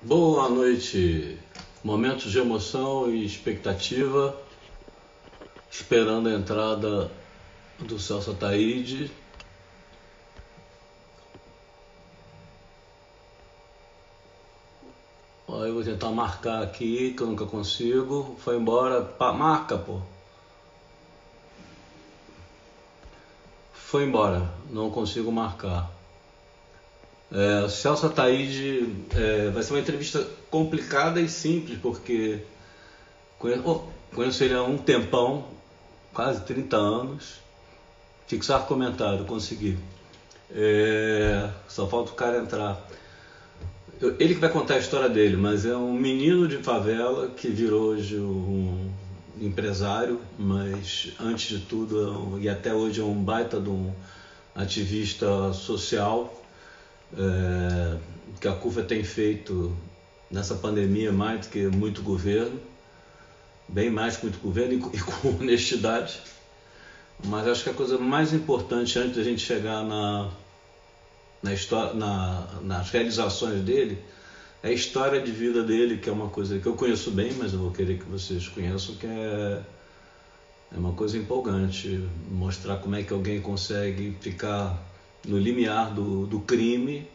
Boa noite. Momentos de emoção e expectativa, esperando a entrada do Celso Ataíde. Ó, eu vou tentar marcar aqui, que eu nunca consigo. Foi embora. Marca, pô. Foi embora. Não consigo marcar. Celso Ataíde vai ser uma entrevista complicada e simples, porque conheço ele há um tempão, quase 30 anos. Fixar comentário, consegui. Só falta o cara entrar. Ele que vai contar a história dele, mas é um menino de favela que virou hoje um empresário, mas antes de tudo, e até hoje é um baita de um ativista social, que a CUFA tem feito nessa pandemia mais do que muito governo, bem mais que muito governo e com honestidade. Mas acho que a coisa mais importante antes da gente chegar nas realizações dele é a história de vida dele, que é uma coisa que eu conheço bem, mas eu vou querer que vocês conheçam, que é uma coisa empolgante. Mostrar como é que alguém consegue ficar no limiar do crime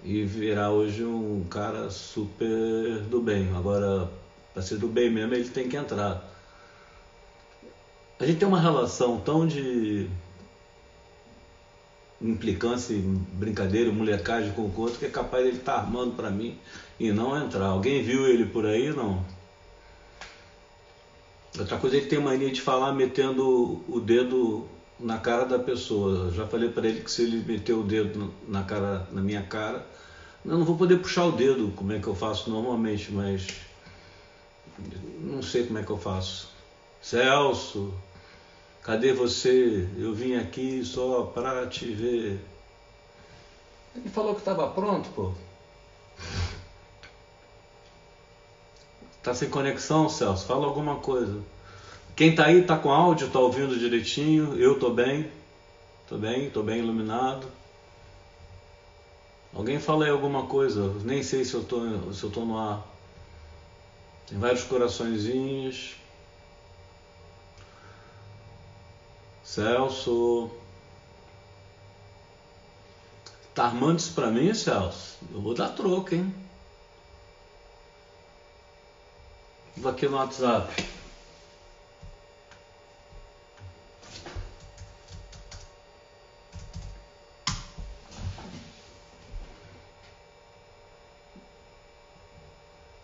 e virar hoje um cara super do bem. Agora, para ser do bem mesmo, ele tem que entrar. A gente tem uma relação tão de implicância, brincadeira, molecagem com o outro, que é capaz de ele estar armando para mim e não entrar. Alguém viu ele por aí? Não. Outra coisa, ele tem mania de falar metendo o dedo na cara da pessoa. Eu já falei para ele que se ele meter o dedo na minha cara, eu não vou poder puxar o dedo, como é que eu faço normalmente, mas não sei como é que eu faço. Celso, cadê você? Eu vim aqui só para te ver. Ele falou que estava pronto, pô. Tá sem conexão, Celso? Fala alguma coisa. Quem tá aí tá com áudio, tá ouvindo direitinho. Eu tô bem. Tô bem iluminado. Alguém fala aí alguma coisa. Nem sei se eu tô no ar. Tem vários coraçõezinhos. Celso. Tá armando isso pra mim, Celso? Eu vou dar troco, hein? Vou aqui no WhatsApp.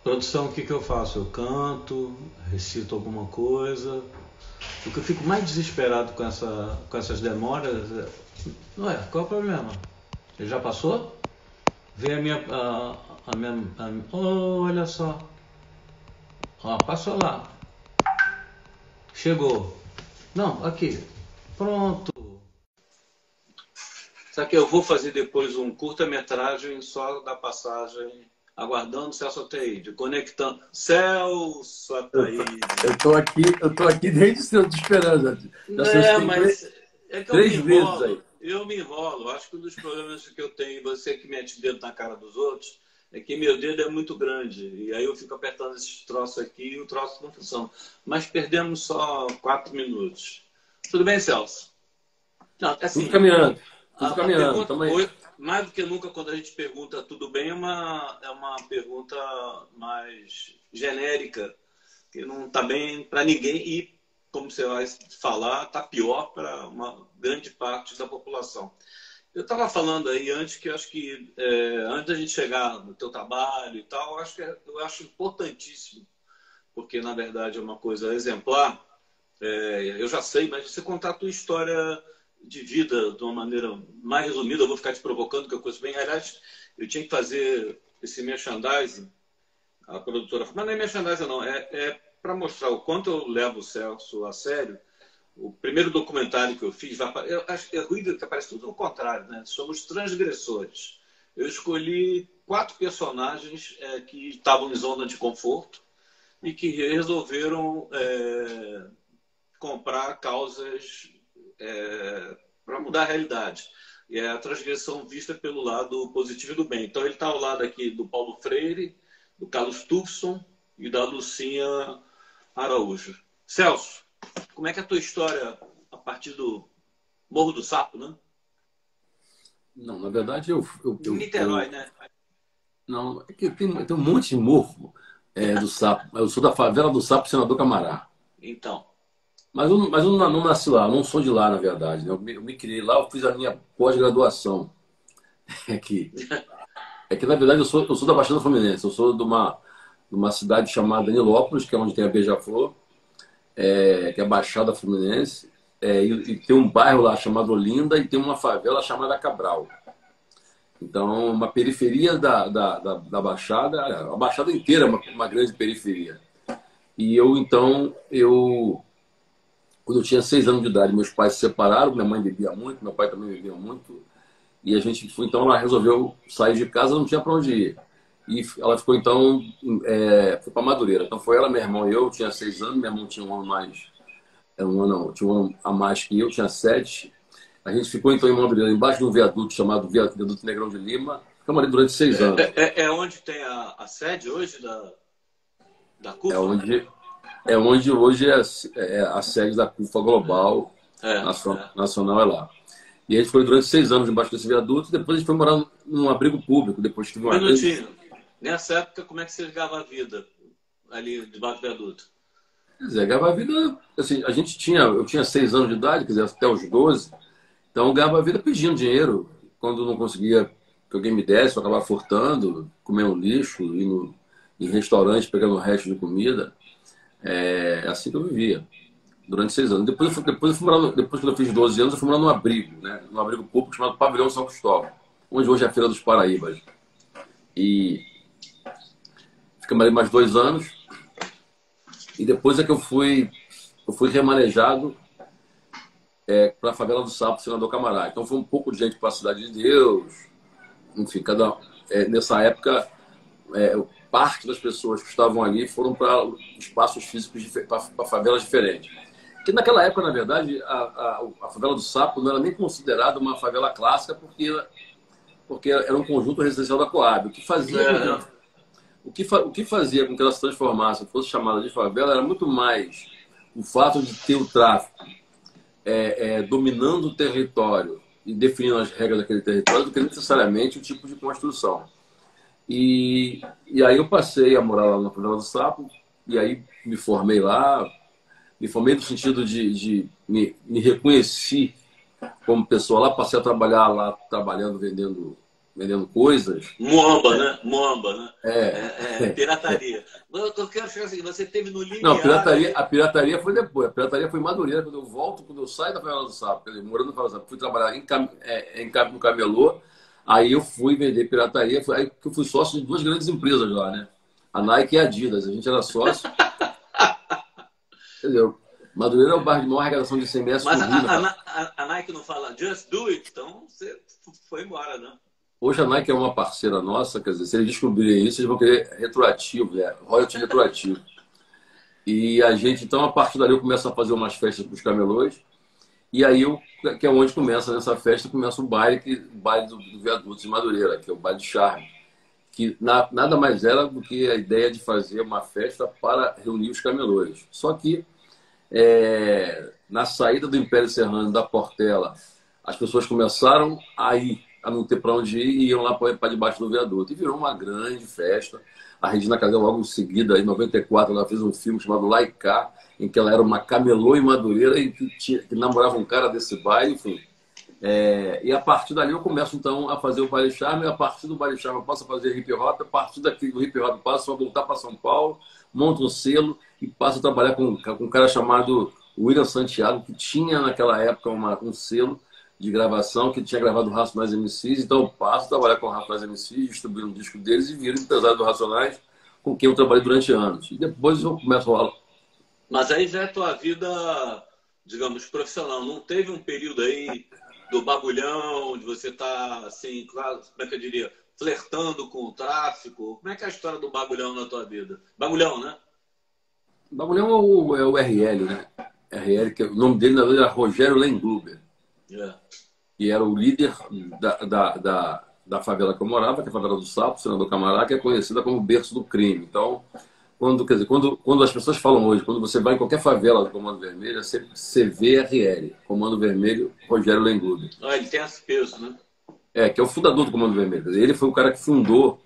Produção, o que eu faço? Eu canto, recito alguma coisa. O que eu fico mais desesperado com essas demoras. Não é? Qual é o problema? Ele já passou? Vem a minha. A minha oh, olha só. Ó, passou lá. Chegou. Não, aqui. Pronto. Sabe que eu vou fazer depois um curta-metragem só da passagem, aguardando o Celso Ataíde, conectando. Celso Ataíde. Eu tô aqui desde cedo te esperando. Já É, tem mas é que eu me três vezes aí. enrolo. Eu me enrolo. Acho que um dos problemas que eu tenho, você que mete o dedo na cara dos outros, é que meu dedo é muito grande. E aí eu fico apertando esses troços aqui e o troço não funciona. Mas perdemos só 4 minutos. Tudo bem, Celso? Não, Tudo assim, caminhando, tudo a caminhando. pergunta, Tamo aí. mais do que nunca, quando a gente pergunta tudo bem, é uma pergunta mais genérica, que não está bem para ninguém e, como você vai falar, está pior para uma grande parte da população. Eu estava falando aí antes que eu acho que antes da gente chegar no teu trabalho e tal, eu acho importantíssimo, porque na verdade é uma coisa exemplar. Eu já sei, mas você contar a tua história de vida de uma maneira mais resumida, eu vou ficar te provocando, que eu conheço bem. Aliás, eu tinha que fazer esse merchandising, a produtora falou, mas não é merchandising não, é para mostrar o quanto eu levo o Celso a sério. O primeiro documentário que eu fiz, eu acho, é ruim que parece tudo o contrário, né? Somos transgressores. Eu escolhi 4 personagens que estavam em zona de conforto e que resolveram comprar causas para mudar a realidade. E é a transgressão vista pelo lado positivo do bem. Então ele está ao lado aqui do Paulo Freire, do Carlos Tufson e da Lucinha Araújo. Celso, como é que é a tua história a partir do Morro do Sapo, né? Não, na verdade, Em Niterói, né? não, é que tem um monte de morro do Sapo. Eu sou da favela do Sapo, Senador Camará. Então, Mas eu não nasci lá, eu não sou de lá, na verdade, né? Eu me criei lá, eu fiz a minha pós-graduação. É que, na verdade, eu sou da Baixada Fluminense. Eu sou de uma cidade chamada Nilópolis, que é onde tem a Beija-Flor, que é a Baixada Fluminense. E tem um bairro lá chamado Olinda e tem uma favela chamada Cabral. Então, uma periferia da Baixada, a Baixada inteira é uma grande periferia. E quando eu tinha 6 anos de idade, meus pais se separaram, minha mãe bebia muito, meu pai também bebia muito. E a gente foi, então, ela resolveu sair de casa, não tinha para onde ir. E ela ficou, então, foi para Madureira. Então, foi ela, meu irmão e eu tinha 6 anos, meu irmão tinha um ano mais, tinha um ano a mais que eu, tinha 7. A gente ficou, então, em Madureira, embaixo de um viaduto chamado Viaduto Negrão de Lima. Ficamos ali durante 6 anos. É onde tem a sede hoje da CUFA? É onde hoje é a sede da CUFA Global Nacional, é lá. E a gente foi durante 6 anos embaixo desse viaduto, e depois a gente foi morar num abrigo público. Depois tive uma minutinho. Nessa época, como é que você ligava a vida ali debaixo do viaduto? Quer dizer, ganhava a vida, assim, eu tinha 6 anos de idade, quer dizer, até os 12. Então eu ganhava a vida pedindo dinheiro. Quando não conseguia que alguém me desse, eu acabava furtando, comendo lixo, indo em restaurante, pegando o resto de comida. É assim que eu vivia durante 6 anos. Depois que eu fiz 12 anos, eu fui morar num abrigo, né? Num abrigo público chamado Pavilhão São Cristóvão, onde hoje é a Feira dos Paraíbas. E ficamos ali mais 2 anos. E depois é que eu fui remanejado para a favela do Sapo, Senador Camará. Então foi um pouco de gente para a Cidade de Deus. Enfim, nessa época, parte das pessoas que estavam ali foram para espaços físicos, para favelas diferentes. Que naquela época, na verdade, a favela do Sapo não era nem considerada uma favela clássica, porque era um conjunto residencial da Coab. O que fazia com que ela se transformasse, fosse chamada de favela, era muito mais o fato de ter o tráfico dominando o território e definindo as regras daquele território do que necessariamente o tipo de construção. E aí eu passei a morar lá na favela do Sapo, e aí me formei lá. Me formei no sentido de me reconheci como pessoa lá, passei a trabalhar lá, trabalhando, vendendo coisas. Muamba, né? Muamba, né? Pirataria. Eu quero chegar assim, você teve no limiar... Não, a pirataria foi depois. A pirataria foi em Madureira, quando eu saio da favela do Sapo, quer dizer, morando na favela do Sapo, fui trabalhar no camelô, aí eu fui vender pirataria, aí que eu fui sócio de 2 grandes empresas lá, né? A Nike e a Adidas. A gente era sócio. Entendeu? Madureira é o bairro de maior arrecadação de ICMS. Mas a Nike não fala just do it, então você foi embora, né? Hoje a Nike é uma parceira nossa, quer dizer, se eles descobrirem isso, eles vão querer retroativo, royalty retroativo. E a gente, então, a partir dali eu começo a fazer umas festas para os camelôs, e aí que é onde começa, nessa festa, começa o baile do Viaduto de Madureira, que é o baile de charme, que nada mais era do que a ideia de fazer uma festa para reunir os camelôs. Só que na saída do Império Serrano, da Portela, as pessoas começaram a não ter para onde ir e iam lá para debaixo do viaduto. E virou uma grande festa. A Regina Casé, logo em seguida, em 94, ela fez um filme chamado Laicá, em que ela era uma camelô em Madureira e que namorava um cara desse baile, enfim. E a partir dali eu começo, então, a fazer o baile charme. A partir do baile charme eu passo a fazer hip hop. A partir daqui do hip hop eu passo a voltar para São Paulo, monto um selo e passo a trabalhar com um cara chamado William Santiago, que tinha naquela época um selo de gravação, que tinha gravado o Racionais MCs. Então eu passo a trabalhar com o Racionais MCs, distribuindo um disco deles e viro empresário do Racionais, com quem eu trabalhei durante anos. E depois eu começo a... Mas aí já é tua vida, digamos, profissional. Não teve um período aí do bagulhão, de você estar, assim, claro, como é que eu diria, flertando com o tráfico? Como é que é a história do bagulhão na tua vida? Bagulhão, né? Bagulhão é o RL, né? RL, que o nome dele, na verdade, era Rogério Lengruber. Que era o líder da favela que eu morava, que é a favela do Sapo, Senador Camará, que é conhecida como berço do crime. Então, quer dizer, quando as pessoas falam hoje, quando você vai em qualquer favela do Comando Vermelho, é sempre CVRL, Comando Vermelho Rogério Lengudo. Ah, ele tem esse peso, né? Que é o fundador do Comando Vermelho. Quer dizer, ele foi o cara que fundou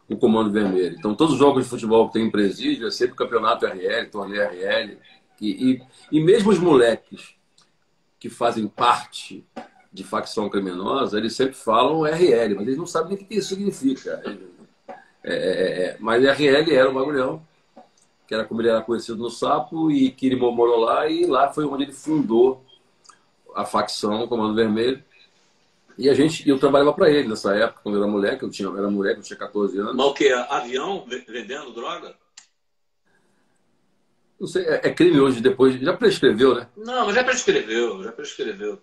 o Comando Vermelho. Então, todos os jogos de futebol que tem em presídio é sempre campeonato RL, torneio RL. E mesmo os moleques que fazem parte de facção criminosa, eles sempre falam RL, mas eles não sabem o que isso significa. Mas RL era o bagulhão, que era como ele era conhecido no Sapo, e que ele morou lá, e lá foi onde ele fundou a facção Comando Vermelho. E eu trabalhava para ele nessa época, quando eu era moleque, eu tinha 14 anos. Mas o que? Avião vendendo droga? Não sei, é crime hoje, depois. Já prescreveu, né? Não, mas já prescreveu, já prescreveu.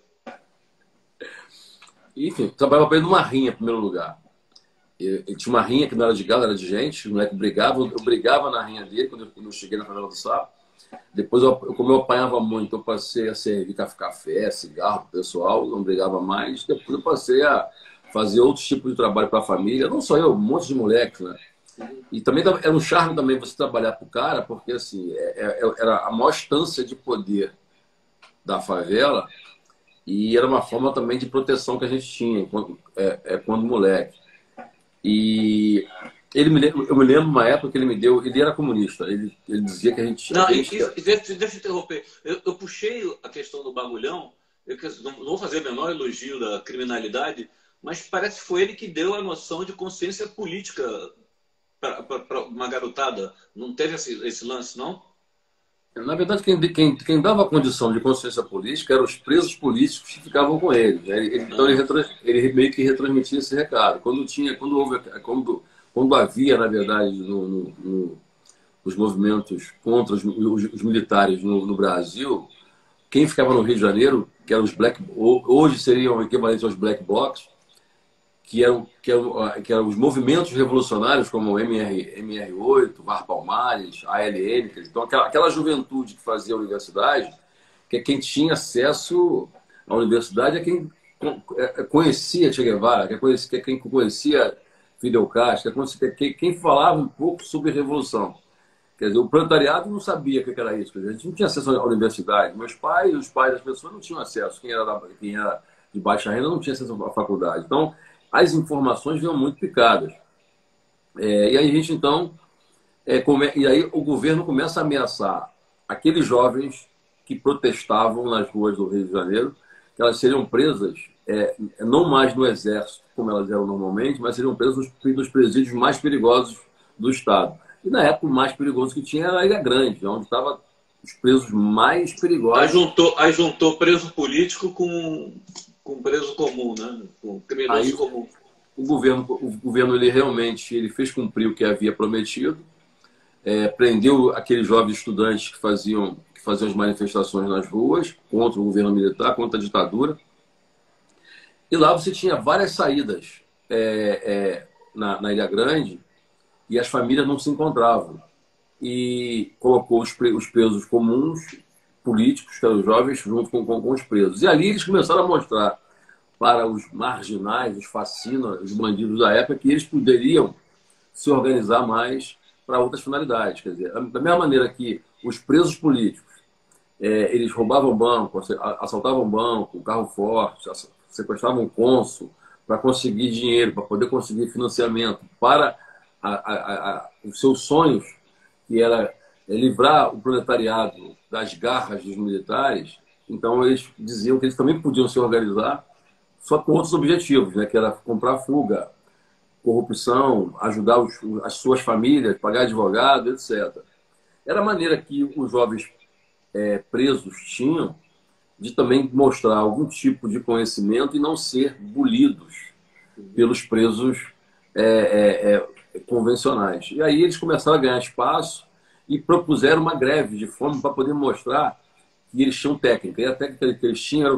Enfim, trabalhava para ele numa rinha, em primeiro lugar. Ele tinha uma rinha que não era de galo, era de gente, o moleque brigava. Eu brigava na rinha dele quando eu cheguei na favela do Sapo. Depois, como eu apanhava muito, eu passei a servir café, cigarro pro pessoal, não brigava mais. Depois eu passei a fazer outros tipos de trabalho para a família. Não só eu, um monte de moleques, né? E também era um charme também você trabalhar pro cara, porque assim, era a maior instância de poder da favela e era uma forma também de proteção que a gente tinha quando moleque. E eu me lembro uma época que ele era comunista, ele dizia que a gente... Não, deixa eu interromper. Eu puxei a questão do bagulhão, não vou fazer o menor elogio da criminalidade, mas parece que foi ele que deu a noção de consciência política para uma garotada. Não teve esse lance, não? Na verdade, quem dava a condição de consciência política eram os presos políticos que ficavam com ele, né? Então ele meio que retransmitia esse recado. Quando havia, na verdade, os movimentos contra os militares no Brasil, quem ficava no Rio de Janeiro, que eram hoje seriam equivalentes aos black blocs, que eram os movimentos revolucionários, como o MR8, VAR Palmares, ALN, então aquela juventude que fazia a universidade, que é quem tinha acesso à universidade, é quem conhecia Che Guevara, que é quem conhecia Fidel Castro, quem falava um pouco sobre revolução. Quer dizer, o proletariado não sabia o que era isso. A gente não tinha acesso à universidade. Meus pais, os pais das pessoas não tinham acesso. Quem era de baixa renda não tinha acesso à faculdade. Então, as informações vinham muito picadas. E aí a gente, então... e aí o governo começa a ameaçar aqueles jovens que protestavam nas ruas do Rio de Janeiro, que elas seriam presas, não mais no exército, como elas eram normalmente, mas seriam presas nos presídios mais perigosos do Estado. E na época o mais perigoso que tinha era a Ilha Grande, onde estavam os presos mais perigosos. Aí juntou preso político com preso comum, né? Com criminoso comum. O governo ele realmente fez cumprir o que havia prometido, prendeu aqueles jovens estudantes que faziam as manifestações nas ruas contra o governo militar, contra a ditadura. E lá você tinha várias saídas na Ilha Grande e as famílias não se encontravam. E colocou os presos comuns, políticos, que eram os jovens, junto com os presos. E ali eles começaram a mostrar para os marginais, os fascinas, os bandidos da época, que eles poderiam se organizar mais para outras finalidades. Quer dizer, da mesma maneira que os presos políticos, eles roubavam banco, assaltavam banco, carro forte, sequestravam um cônsul para conseguir dinheiro, para poder conseguir financiamento para os seus sonhos, que era livrar o proletariado das garras dos militares. Então eles diziam que eles também podiam se organizar, só com outros objetivos, né? Que era comprar fuga, corrupção, ajudar as suas famílias, pagar advogado, etc. Era a maneira que os jovens presos tinham de também mostrar algum tipo de conhecimento e não ser bulidos pelos presos convencionais. E aí eles começaram a ganhar espaço e propuseram uma greve de fome para poder mostrar que eles tinham técnica. E a técnica que eles tinham era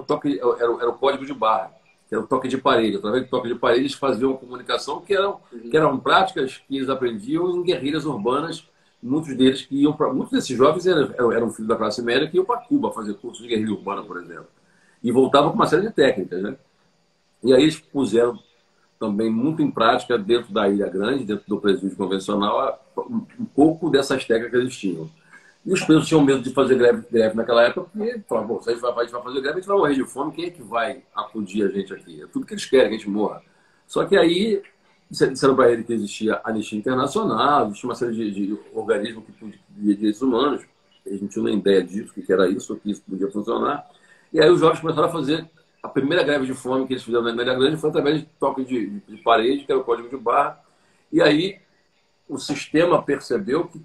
o código de barra, que era o toque de parede. Através do toque de parede eles faziam uma comunicação que eram práticas que eles aprendiam em guerrilhas urbanas. Muitos desses jovens eram filhos da classe média que iam para Cuba fazer curso de guerrilha urbana, por exemplo. E voltavam com uma série de técnicas, né? E aí eles puseram também muito em prática dentro da Ilha Grande, dentro do presídio convencional, um pouco dessas técnicas que eles tinham. E os presos tinham medo de fazer greve naquela época, porque falavam, se a gente vai fazer greve, a gente vai morrer de fome, quem é que vai acudir a gente aqui? É tudo que eles querem, que a gente morra. Só que aí disseram para ele que existia a Anistia Internacional, existia uma série de organismos de direitos humanos, eles não tinham nem ideia disso, que era isso, que isso podia funcionar. E aí os jovens começaram a fazer a primeira greve de fome que eles fizeram na Ilha Grande foi através de toque de parede, que era o código de barra. E aí o sistema percebeu que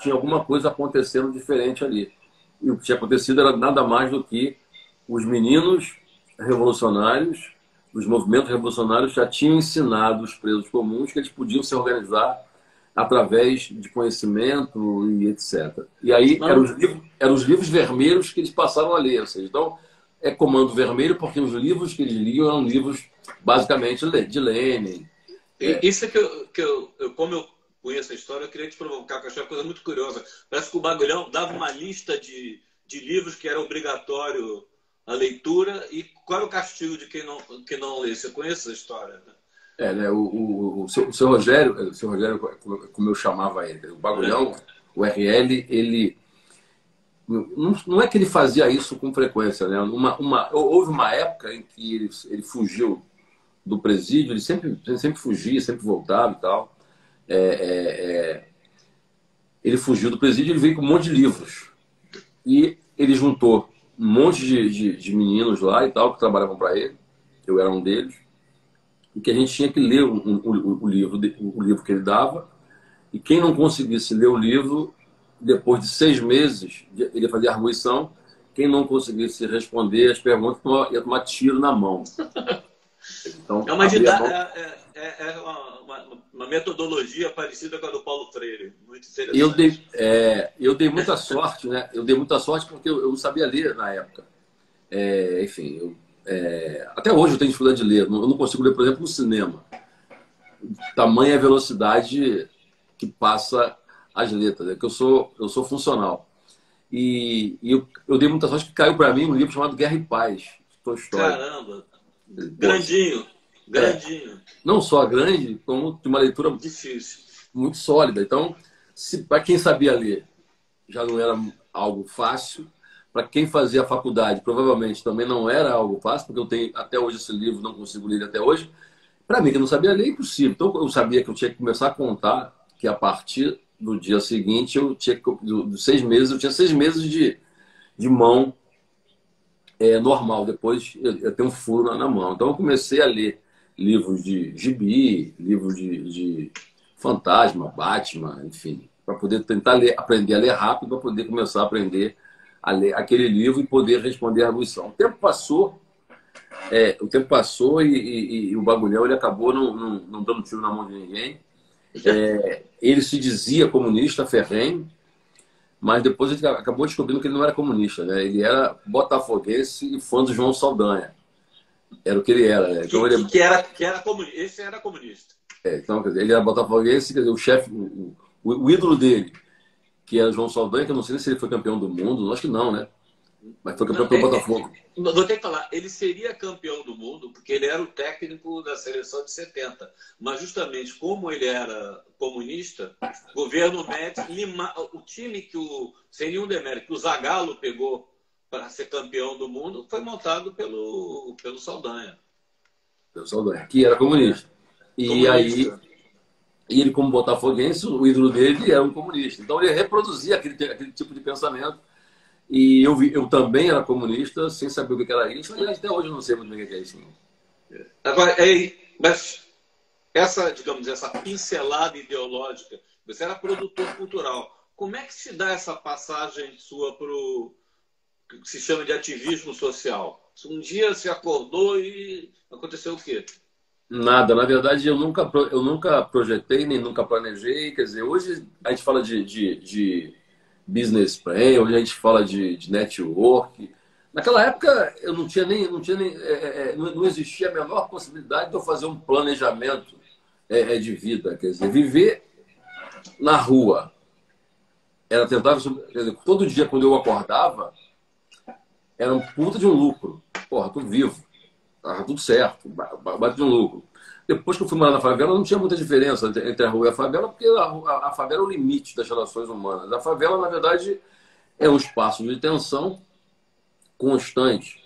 tinha alguma coisa acontecendo diferente ali. E o que tinha acontecido era nada mais do que os meninos revolucionários, os movimentos revolucionários já tinham ensinado os presos comuns que eles podiam se organizar através de conhecimento e etc. E aí eram os livros vermelhos que eles passaram a ler. Ou seja, então, é comando vermelho porque os livros que eles liam eram livros basicamente de Lenin. Isso é como eu conheço a história, eu queria te provocar, porque eu achei uma coisa muito curiosa. Parece que o Bagulhão dava uma lista de livros que era obrigatório a leitura e qual era o castigo de quem não lê. Você conhece essa história, né? Né, o seu Rogério, como eu chamava ele, o Bagulhão, o RL, ele não é que ele fazia isso com frequência, né? Houve uma época em que ele fugiu do presídio, ele sempre fugia, sempre voltava e tal. Ele fugiu do presídio, ele veio com um monte de livros e ele juntou um monte de meninos lá e tal que trabalhavam para ele, eu era um deles, e que a gente tinha que ler o livro que ele dava, e quem não conseguisse ler o livro, depois de 6 meses, ele ia fazer arguição, quem não conseguisse responder as perguntas ia tomar tiro na mão. Então, uma metodologia parecida com a do Paulo Freire. Muito interessante. Eu dei muita sorte, né? Eu dei muita sorte porque eu não sabia ler na época. Enfim, até hoje eu tenho dificuldade de ler. Eu não consigo ler, por exemplo, no cinema. Tamanha a velocidade que passa as letras. É que eu sou funcional. E eu dei muita sorte que caiu para mim um livro chamado Guerra e Paz. Tolstói. Caramba! Grandinho. Não só grande, como de uma leitura difícil, muito sólida. Então, para quem sabia ler, já não era algo fácil. Para quem fazia faculdade, provavelmente também não era algo fácil, porque eu tenho até hoje esse livro, não consigo ler até hoje. Para mim, que não sabia ler, é impossível. Então, eu sabia que eu tinha que começar a contar que a partir do dia seguinte, dos 6 meses, eu tinha 6 meses de mão normal. Depois, eu tenho um furo na mão. Então, eu comecei a ler livros de gibi, livros de fantasma, Batman, enfim, para poder tentar aprender a ler rápido, para poder começar a aprender a ler aquele livro e poder responder a arguição. O tempo passou e o Bagulhão ele acabou não dando tiro na mão de ninguém. Ele se dizia comunista ferrenho, mas depois ele acabou descobrindo que ele não era comunista, né? Ele era botafoguense e fã do João Saldanha. Era o que ele era, né? Então, esse era comunista. Então, quer dizer, ele era botafoguense, quer dizer, o chefe, o ídolo dele, que era João Saldanha, que eu não sei se ele foi campeão do mundo, acho que não, né? Mas foi campeão pelo Botafogo. Vou ter que falar, ele seria campeão do mundo porque ele era o técnico da seleção de 70. Mas justamente como ele era comunista, o governo Médici, o time sem nenhum demérito, que o Zagallo pegou para ser campeão do mundo, foi montado pelo Saldanha. Pelo Saldanha, que era comunista. E aí, ele como botafoguense, o ídolo dele era um comunista. Então ele reproduzia aquele tipo de pensamento. E eu também era comunista, sem saber o que era isso. Aliás, até hoje eu não sei muito bem o que é isso. Não. Agora, mas essa pincelada ideológica, você era produtor cultural. Como é que se dá essa passagem sua para o que se chama de ativismo social? Um dia você acordou e aconteceu o quê? Nada. Na verdade, eu nunca projetei, nem nunca planejei. Quer dizer, hoje a gente fala de business plan, hoje a gente fala de network. Naquela época, eu não existia a menor possibilidade de eu fazer um planejamento de vida. Quer dizer, viver na rua. Era tentar, quer dizer, todo dia quando eu acordava, era um puta de um lucro. Porra, tô vivo. Tava tudo certo. Bate de um lucro. depois que eu fui morar na favela, não tinha muita diferença entre a rua e a favela, porque a favela é o limite das relações humanas. A favela, na verdade, é um espaço de tensão constante.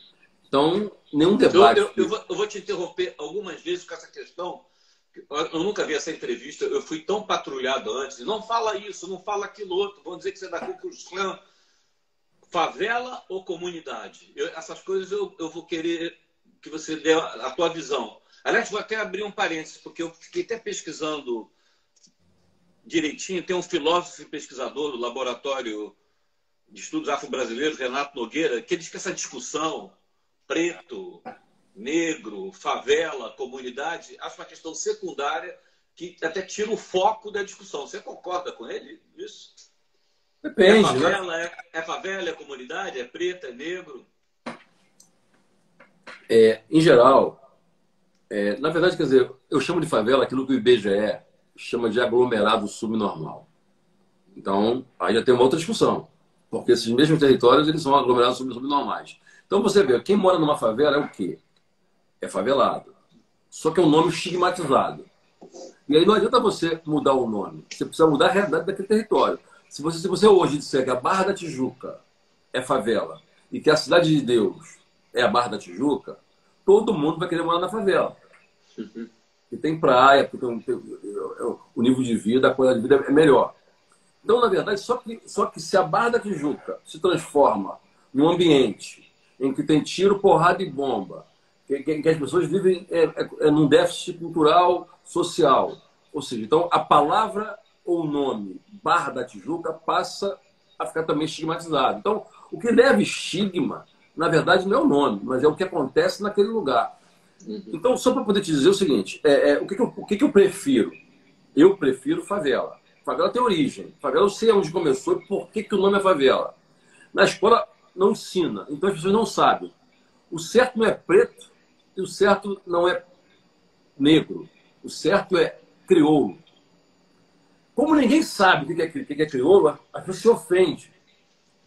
Então, nenhum debate. Eu vou te interromper algumas vezes com essa questão. Eu nunca vi essa entrevista, eu fui tão patrulhado antes. Não fala isso, não fala aquilo outro. Vão dizer que você é da Ku Klux Klan. Favela ou comunidade? Essas coisas eu vou querer que você dê a tua visão. Aliás, vou até abrir um parênteses, porque eu fiquei até pesquisando direitinho. Tem um filósofo e pesquisador do Laboratório de Estudos Afro-Brasileiros, Renato Nogueira, que ele diz que essa discussão preto, negro, favela, comunidade, acho uma questão secundária que até tira o foco da discussão. Você concorda com ele nisso? Depende. É favela, é comunidade, é preto, é negro? Em geral, na verdade, quer dizer, eu chamo de favela aquilo que o IBGE chama de aglomerado subnormal. Então, aí já tem uma outra discussão, porque esses mesmos territórios eles são aglomerados subnormais. Então você vê, quem mora numa favela é o quê? É favelado. Só que é um nome estigmatizado. E aí não adianta você mudar o nome. Você precisa mudar a realidade daquele território. Se você hoje disser que a Barra da Tijuca é favela e que a Cidade de Deus é a Barra da Tijuca, todo mundo vai querer morar na favela. E tem praia, porque o nível de vida, a qualidade de vida é melhor. Então, na verdade, só que se a Barra da Tijuca se transforma num ambiente em que tem tiro, porrada e bomba, que as pessoas vivem num déficit cultural, social. Ou seja, então a palavra ou o nome Barra da Tijuca passa a ficar também estigmatizado. Então, o que leva estigma, na verdade, não é o nome, mas é o que acontece naquele lugar. Então, só para poder te dizer o seguinte, o que eu prefiro? Eu prefiro favela. Favela tem origem. Favela eu sei onde começou e por que o nome é favela. Na escola não ensina, então as pessoas não sabem. O certo não é preto e o certo não é negro. O certo é crioulo. Como ninguém sabe o que é crioulo, a pessoa se ofende.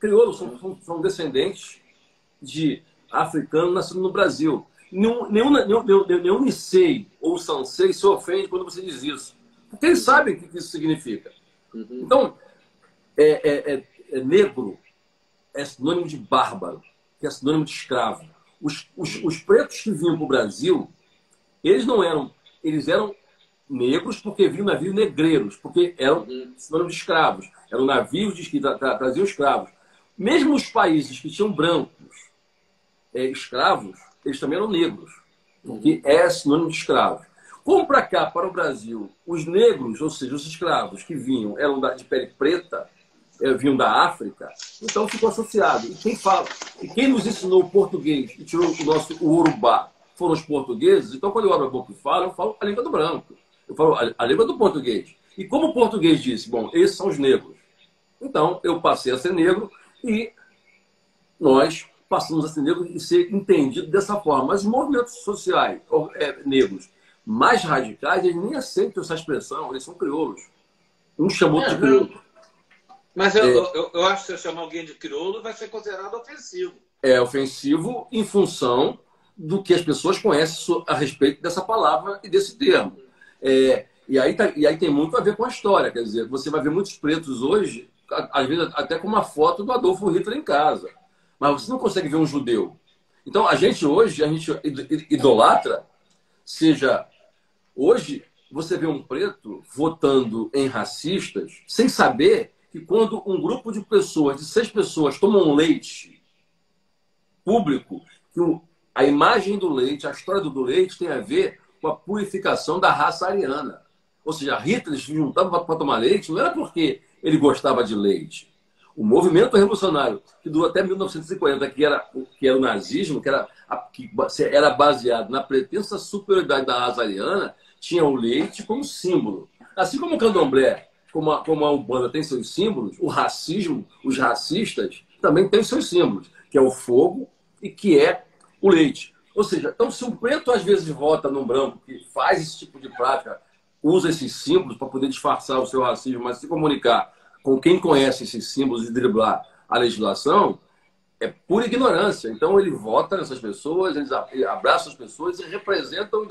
Crioulos são descendentes de africanos nascidos no Brasil. Nenhum Nisei ou Sansei se ofende quando você diz isso. Porque eles sabem o que isso significa. Então, negro é sinônimo de bárbaro, que é sinônimo de escravo. Os pretos que vinham para o Brasil, eles eram negros porque vinham navios negreiros, porque eram sinônimo de escravos. Eram navios que traziam escravos. Mesmo os países que tinham brancos escravos, eles também eram negros, porque é sinônimo de escravos. Como para cá, para o Brasil, os negros, ou seja, os escravos que vinham, eram de pele preta, vinham da África, então ficou associado. E quem nos ensinou o português e tirou o urubá foram os portugueses. Então, quando eu abro a boca e falo, eu falo a língua do branco. Eu falo a língua do português. E como o português disse, bom, esses são os negros. Então, eu passei a ser negro e nós passamos a ser negros e ser entendido dessa forma. Mas os movimentos sociais negros mais radicais, eles nem aceitam essa expressão, eles são crioulos. Um chamou de crioulo. Mas eu acho que se eu chamar alguém de crioulo, vai ser considerado ofensivo. É ofensivo em função do que as pessoas conhecem a respeito dessa palavra e desse termo. E aí tem muito a ver com a história. Quer dizer, você vai ver muitos pretos hoje, às vezes até com uma foto do Adolfo Hitler em casa. Mas você não consegue ver um judeu. Então, a gente idolatra, seja... Hoje, você vê um preto votando em racistas sem saber que quando um grupo de pessoas, de 6 pessoas, tomam leite público, que a imagem do leite, a história do leite tem a ver com a purificação da raça ariana. Ou seja, Hitler se juntava para tomar leite, não era porque ele gostava de leite. O movimento revolucionário, que durou até 1950, que era o nazismo, que era baseado na pretensa superioridade da raça ariana, tinha o leite como símbolo. Assim como o candomblé, como a Umbanda tem seus símbolos, o racismo, os racistas, também têm seus símbolos, que é o fogo e que é o leite. Ou seja, então se um preto às vezes vota num branco que faz esse tipo de prática, usa esses símbolos para poder disfarçar o seu racismo, mas se comunicar com quem conhece esses símbolos e driblar a legislação, é pura ignorância. Então ele vota nessas pessoas, ele abraça as pessoas e representam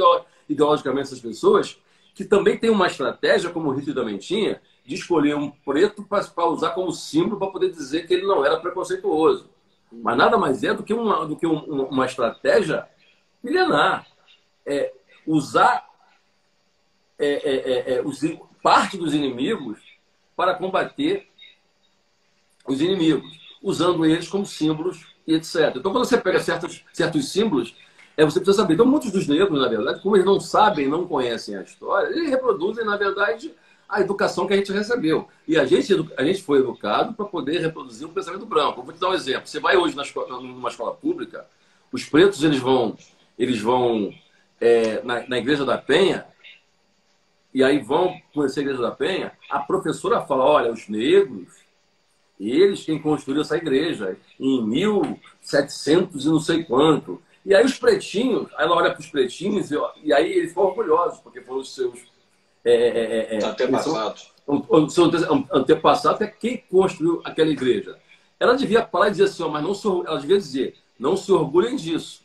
ideologicamente essas pessoas que também têm uma estratégia, como o Hitler também tinha, de escolher um preto para usar como símbolo para poder dizer que ele não era preconceituoso. Mas nada mais é do que uma estratégia milenar. Usar parte dos inimigos para combater os inimigos, usando eles como símbolos e etc. Então, quando você pega certos símbolos, você precisa saber. Então, muitos dos negros, na verdade, como eles não sabem, não conhecem a história, eles reproduzem, na verdade, a educação que a gente recebeu. E a gente foi educado para poder reproduzir o pensamento branco. Eu vou te dar um exemplo. Você vai hoje numa escola pública, os pretos eles vão na Igreja da Penha, e aí vão conhecer a Igreja da Penha, a professora fala, olha, os negros, eles quem construiu essa igreja em 1700 e não sei quanto. E aí os pretinhos, aí ela olha para os pretinhos e aí eles ficam orgulhosos, porque foram os seus antepassados. O seu antepassado é quem construiu aquela igreja. Ela devia parar e dizer assim, mas ela devia dizer, não se orgulhem disso,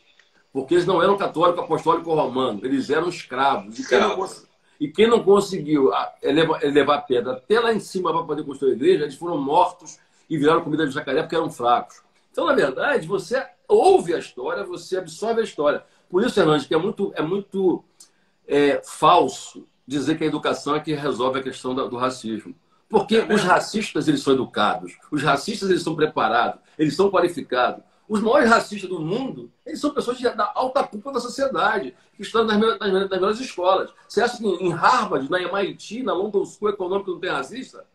porque eles não eram católico, apostólico ou romano, eles eram escravos. E quem não conseguiu levar pedra até lá em cima para poder construir a igreja, eles foram mortos e viraram comida de jacaré porque eram fracos. Então, na verdade, você ouve a história, você absorve a história. Por isso, Hernandes, que é muito falso dizer que a educação é que resolve a questão do racismo. Porque os racistas, eles são educados. Os racistas, eles são preparados. Eles são qualificados. Os maiores racistas do mundo, eles são pessoas da alta cúpula da sociedade, que estão nas melhores escolas. Você acha que em Harvard, na MIT, na London School Econômica não tem racista?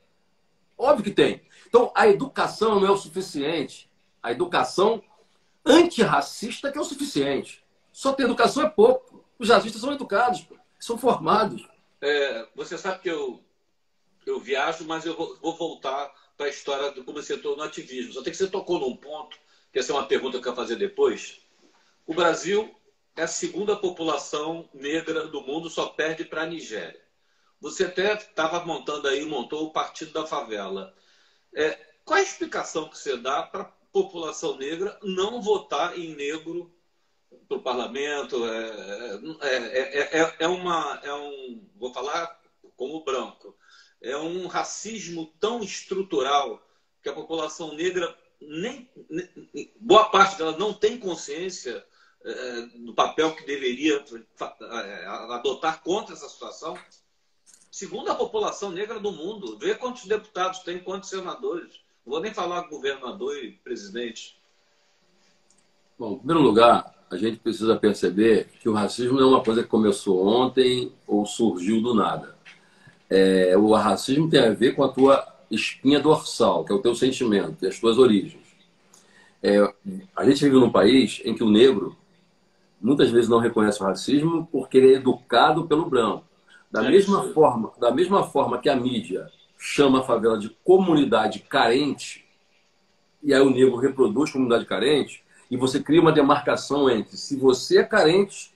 Óbvio que tem. Então, a educação não é o suficiente. A educação antirracista que é o suficiente. Só ter educação é pouco. Os racistas são educados, são formados. Você sabe que eu viajo, mas eu vou voltar para a história de como você entrou no ativismo. Só tem que você tocou num ponto, que essa é uma pergunta que eu quero fazer depois. O Brasil é a segunda população negra do mundo, só perde para a Nigéria. Você até estava montou o Partido da Favela. Qual a explicação que você dá para a população negra não votar em negro para o parlamento? Vou falar como branco. É um racismo tão estrutural que a população negra, boa parte dela não tem consciência do papel que deveria adotar contra essa situação. Segunda população negra do mundo. Vê quantos deputados tem, quantos senadores. Não vou nem falar governador e presidente. Bom, em primeiro lugar, a gente precisa perceber que o racismo não é uma coisa que começou ontem ou surgiu do nada. O racismo tem a ver com a tua espinha dorsal, que é o teu sentimento e as tuas origens. A gente vive num país em que o negro muitas vezes não reconhece o racismo porque ele é educado pelo branco. Da mesma forma que a mídia chama a favela de comunidade carente, e aí o negro reproduz comunidade carente, e você cria uma demarcação entre se você é carente,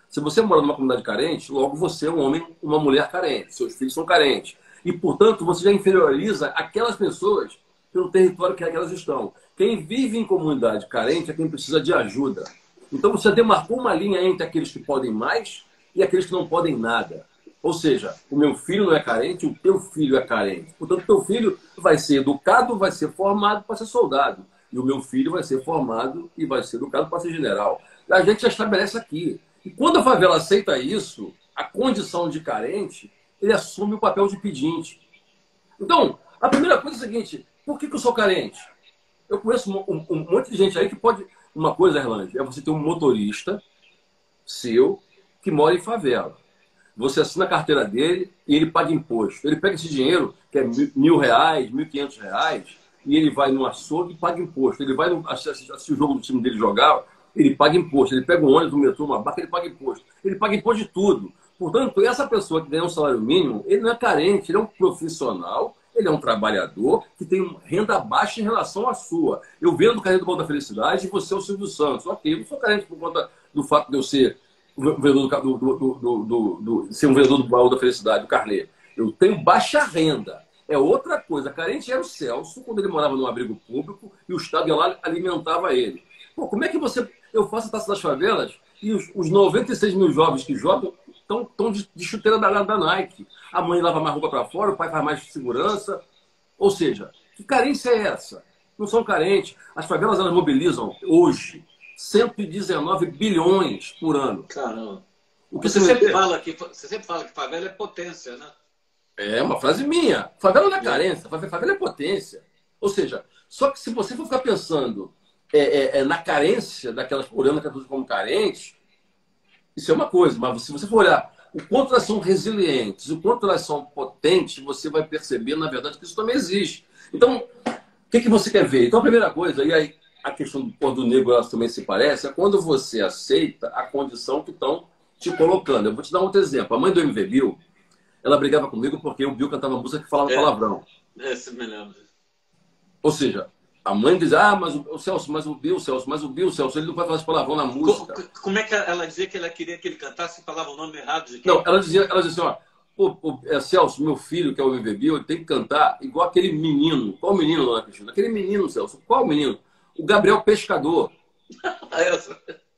se você mora numa comunidade carente, logo você é um homem, uma mulher carente, seus filhos são carentes. E, portanto, você já inferioriza aquelas pessoas pelo território que elas estão. Quem vive em comunidade carente é quem precisa de ajuda. Então, você demarcou uma linha entre aqueles que podem mais e aqueles que não podem nada. Ou seja, o meu filho não é carente, o teu filho é carente. Portanto, o teu filho vai ser educado, vai ser formado para ser soldado. E o meu filho vai ser formado e vai ser educado para ser general. A gente já estabelece aqui. E quando a favela aceita isso, a condição de carente, ele assume o papel de pedinte. Então, a primeira coisa é a seguinte: por que eu sou carente? Eu conheço um monte de gente aí que pode... Uma coisa, Erlande, é você ter um motorista seu que mora em favela. Você assina a carteira dele e ele paga imposto. Ele pega esse dinheiro, que é R$1.000, R$1.500, e ele vai no açougue e paga imposto. Ele vai assistir o jogo do time dele jogar, ele paga imposto. Ele pega um ônibus, um metrô, uma barca, ele paga imposto. Ele paga imposto de tudo. Portanto, essa pessoa que ganha um salário mínimo, ele não é carente, ele é um profissional, ele é um trabalhador que tem renda baixa em relação à sua. Eu vendo o Carnê do Baú da Felicidade e você é o Silvio Santos. Ok, eu não sou carente por conta do fato de eu ser um vereador ser um vereador do Baú da Felicidade, do Carnê. Eu tenho baixa renda. é outra coisa. Carente era o Celso, quando ele morava num abrigo público e o Estado ia lá alimentava ele. Pô, como é que eu faço a Taça das Favelas e os 96 mil jovens que jogam estão de chuteira da Nike? A mãe lava mais roupa para fora, o pai faz mais segurança. Ou seja, que carência é essa? Não são carentes. As favelas, elas mobilizam hoje 119 bilhões por ano. Caramba. O que você sempre fala que favela é potência, né? É uma frase minha. Favela não é carência, favela é potência. Ou seja, só que se você for ficar pensando na carência daquelas olhando aquelas como carentes, isso é uma coisa. Mas se você for olhar o quanto elas são resilientes, o quanto elas são potentes, você vai perceber, na verdade, que isso também existe. Então, o que você quer ver? Então, a primeira coisa, e aí a questão do pôr do negro elas também se parece, é quando você aceita a condição que estão te colocando. Eu vou te dar um outro exemplo. A mãe do MV Bill, ela brigava comigo porque o Bill cantava música que falava palavrão. Você me lembra. Ou seja, a mãe dizia, mas o Celso, mas o Bill, ele não vai falar palavrão na música. Como é que ela dizia que ela queria que ele cantasse e falava o nome errado de quem? Não, ela dizia assim, ó, Celso, meu filho, que é o MV Bill, ele tem que cantar igual aquele menino. Qual menino, dona Cristina? Aquele menino, Celso. Qual menino? O Gabriel Pescador.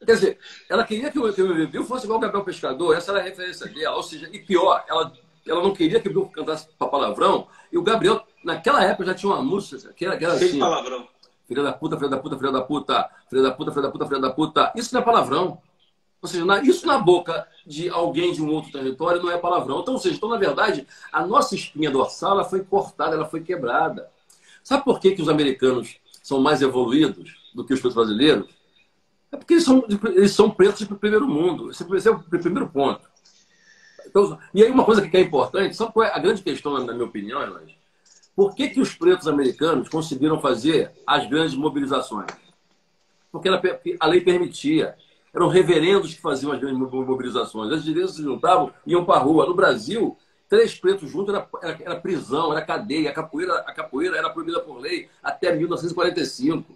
Quer dizer, ela queria que o MV Bill fosse igual o Gabriel Pescador, essa era a referência dela. Ou seja, e pior, ela não queria que o Bill cantasse palavrão, e o Gabriel, naquela época, já tinha uma música que era assim. Palavrão. Filha da puta, filha da puta, filha da puta, filha da puta, filha da puta, filha da puta. Isso não é palavrão. Ou seja, isso na boca de alguém de um outro território não é palavrão. Então, ou seja, na verdade, a nossa espinha dorsal ela foi cortada, ela foi quebrada. Sabe por que os americanos são mais evoluídos do que os brasileiros? É porque eles são pretos do primeiro mundo. Esse é o primeiro ponto. Então, e aí uma coisa que é importante, sabe qual é a grande questão, na minha opinião, Elaine? Por que os pretos americanos conseguiram fazer as grandes mobilizações? Porque a lei permitia. Eram reverendos que faziam as grandes mobilizações. As direitas se juntavam e iam para a rua. No Brasil, 3 pretos juntos era prisão, era cadeia. A capoeira era proibida por lei até 1945.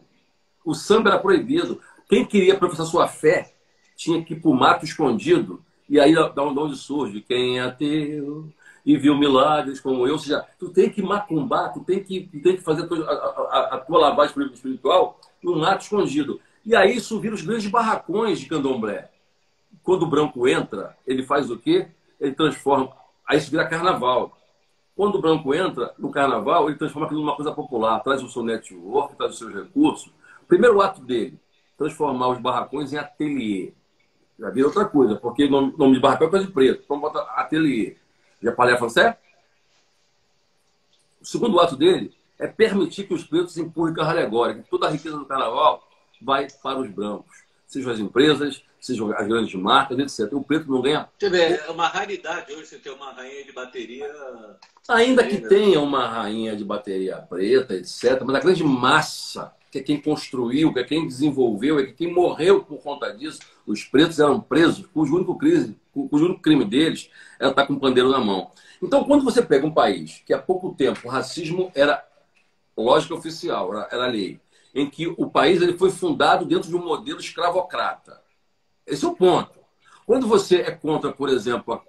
O samba era proibido. Quem queria professar sua fé tinha que ir para o mato escondido. E aí, da onde surge? Quem é ateu e viu milagres como eu. Ou seja, tu tem que macumbar, tu tem que fazer a tua lavagem espiritual no mato escondido. E aí isso vira os grandes barracões de candomblé. Quando o branco entra, ele faz o quê? Ele transforma... Aí isso vira carnaval. Quando o branco entra no carnaval, ele transforma aquilo numa coisa popular. Traz o seu network, traz os seus recursos. O primeiro ato dele, transformar os barracões em ateliê. Já vira outra coisa, porque o nome de barracão é coisa de preto. Então bota ateliê. Já parlé francês? O segundo ato dele é permitir que os pretos empurrem carro alegórico. Toda a riqueza do carnaval vai para os brancos. Sejam as empresas, sejam as grandes marcas, etc. O preto não ganha... É uma raridade hoje você ter uma rainha de bateria... Ainda que tenha uma rainha de bateria preta, etc. Mas a grande massa, que é quem construiu, que é quem desenvolveu, é quem morreu por conta disso. Os pretos eram presos, cujo único crime deles era estar com o pandeiro na mão. Então, quando você pega um país que há pouco tempo o racismo era lógica oficial, era lei, em que o país ele foi fundado dentro de um modelo escravocrata. Esse é o ponto. Quando você é contra, por exemplo,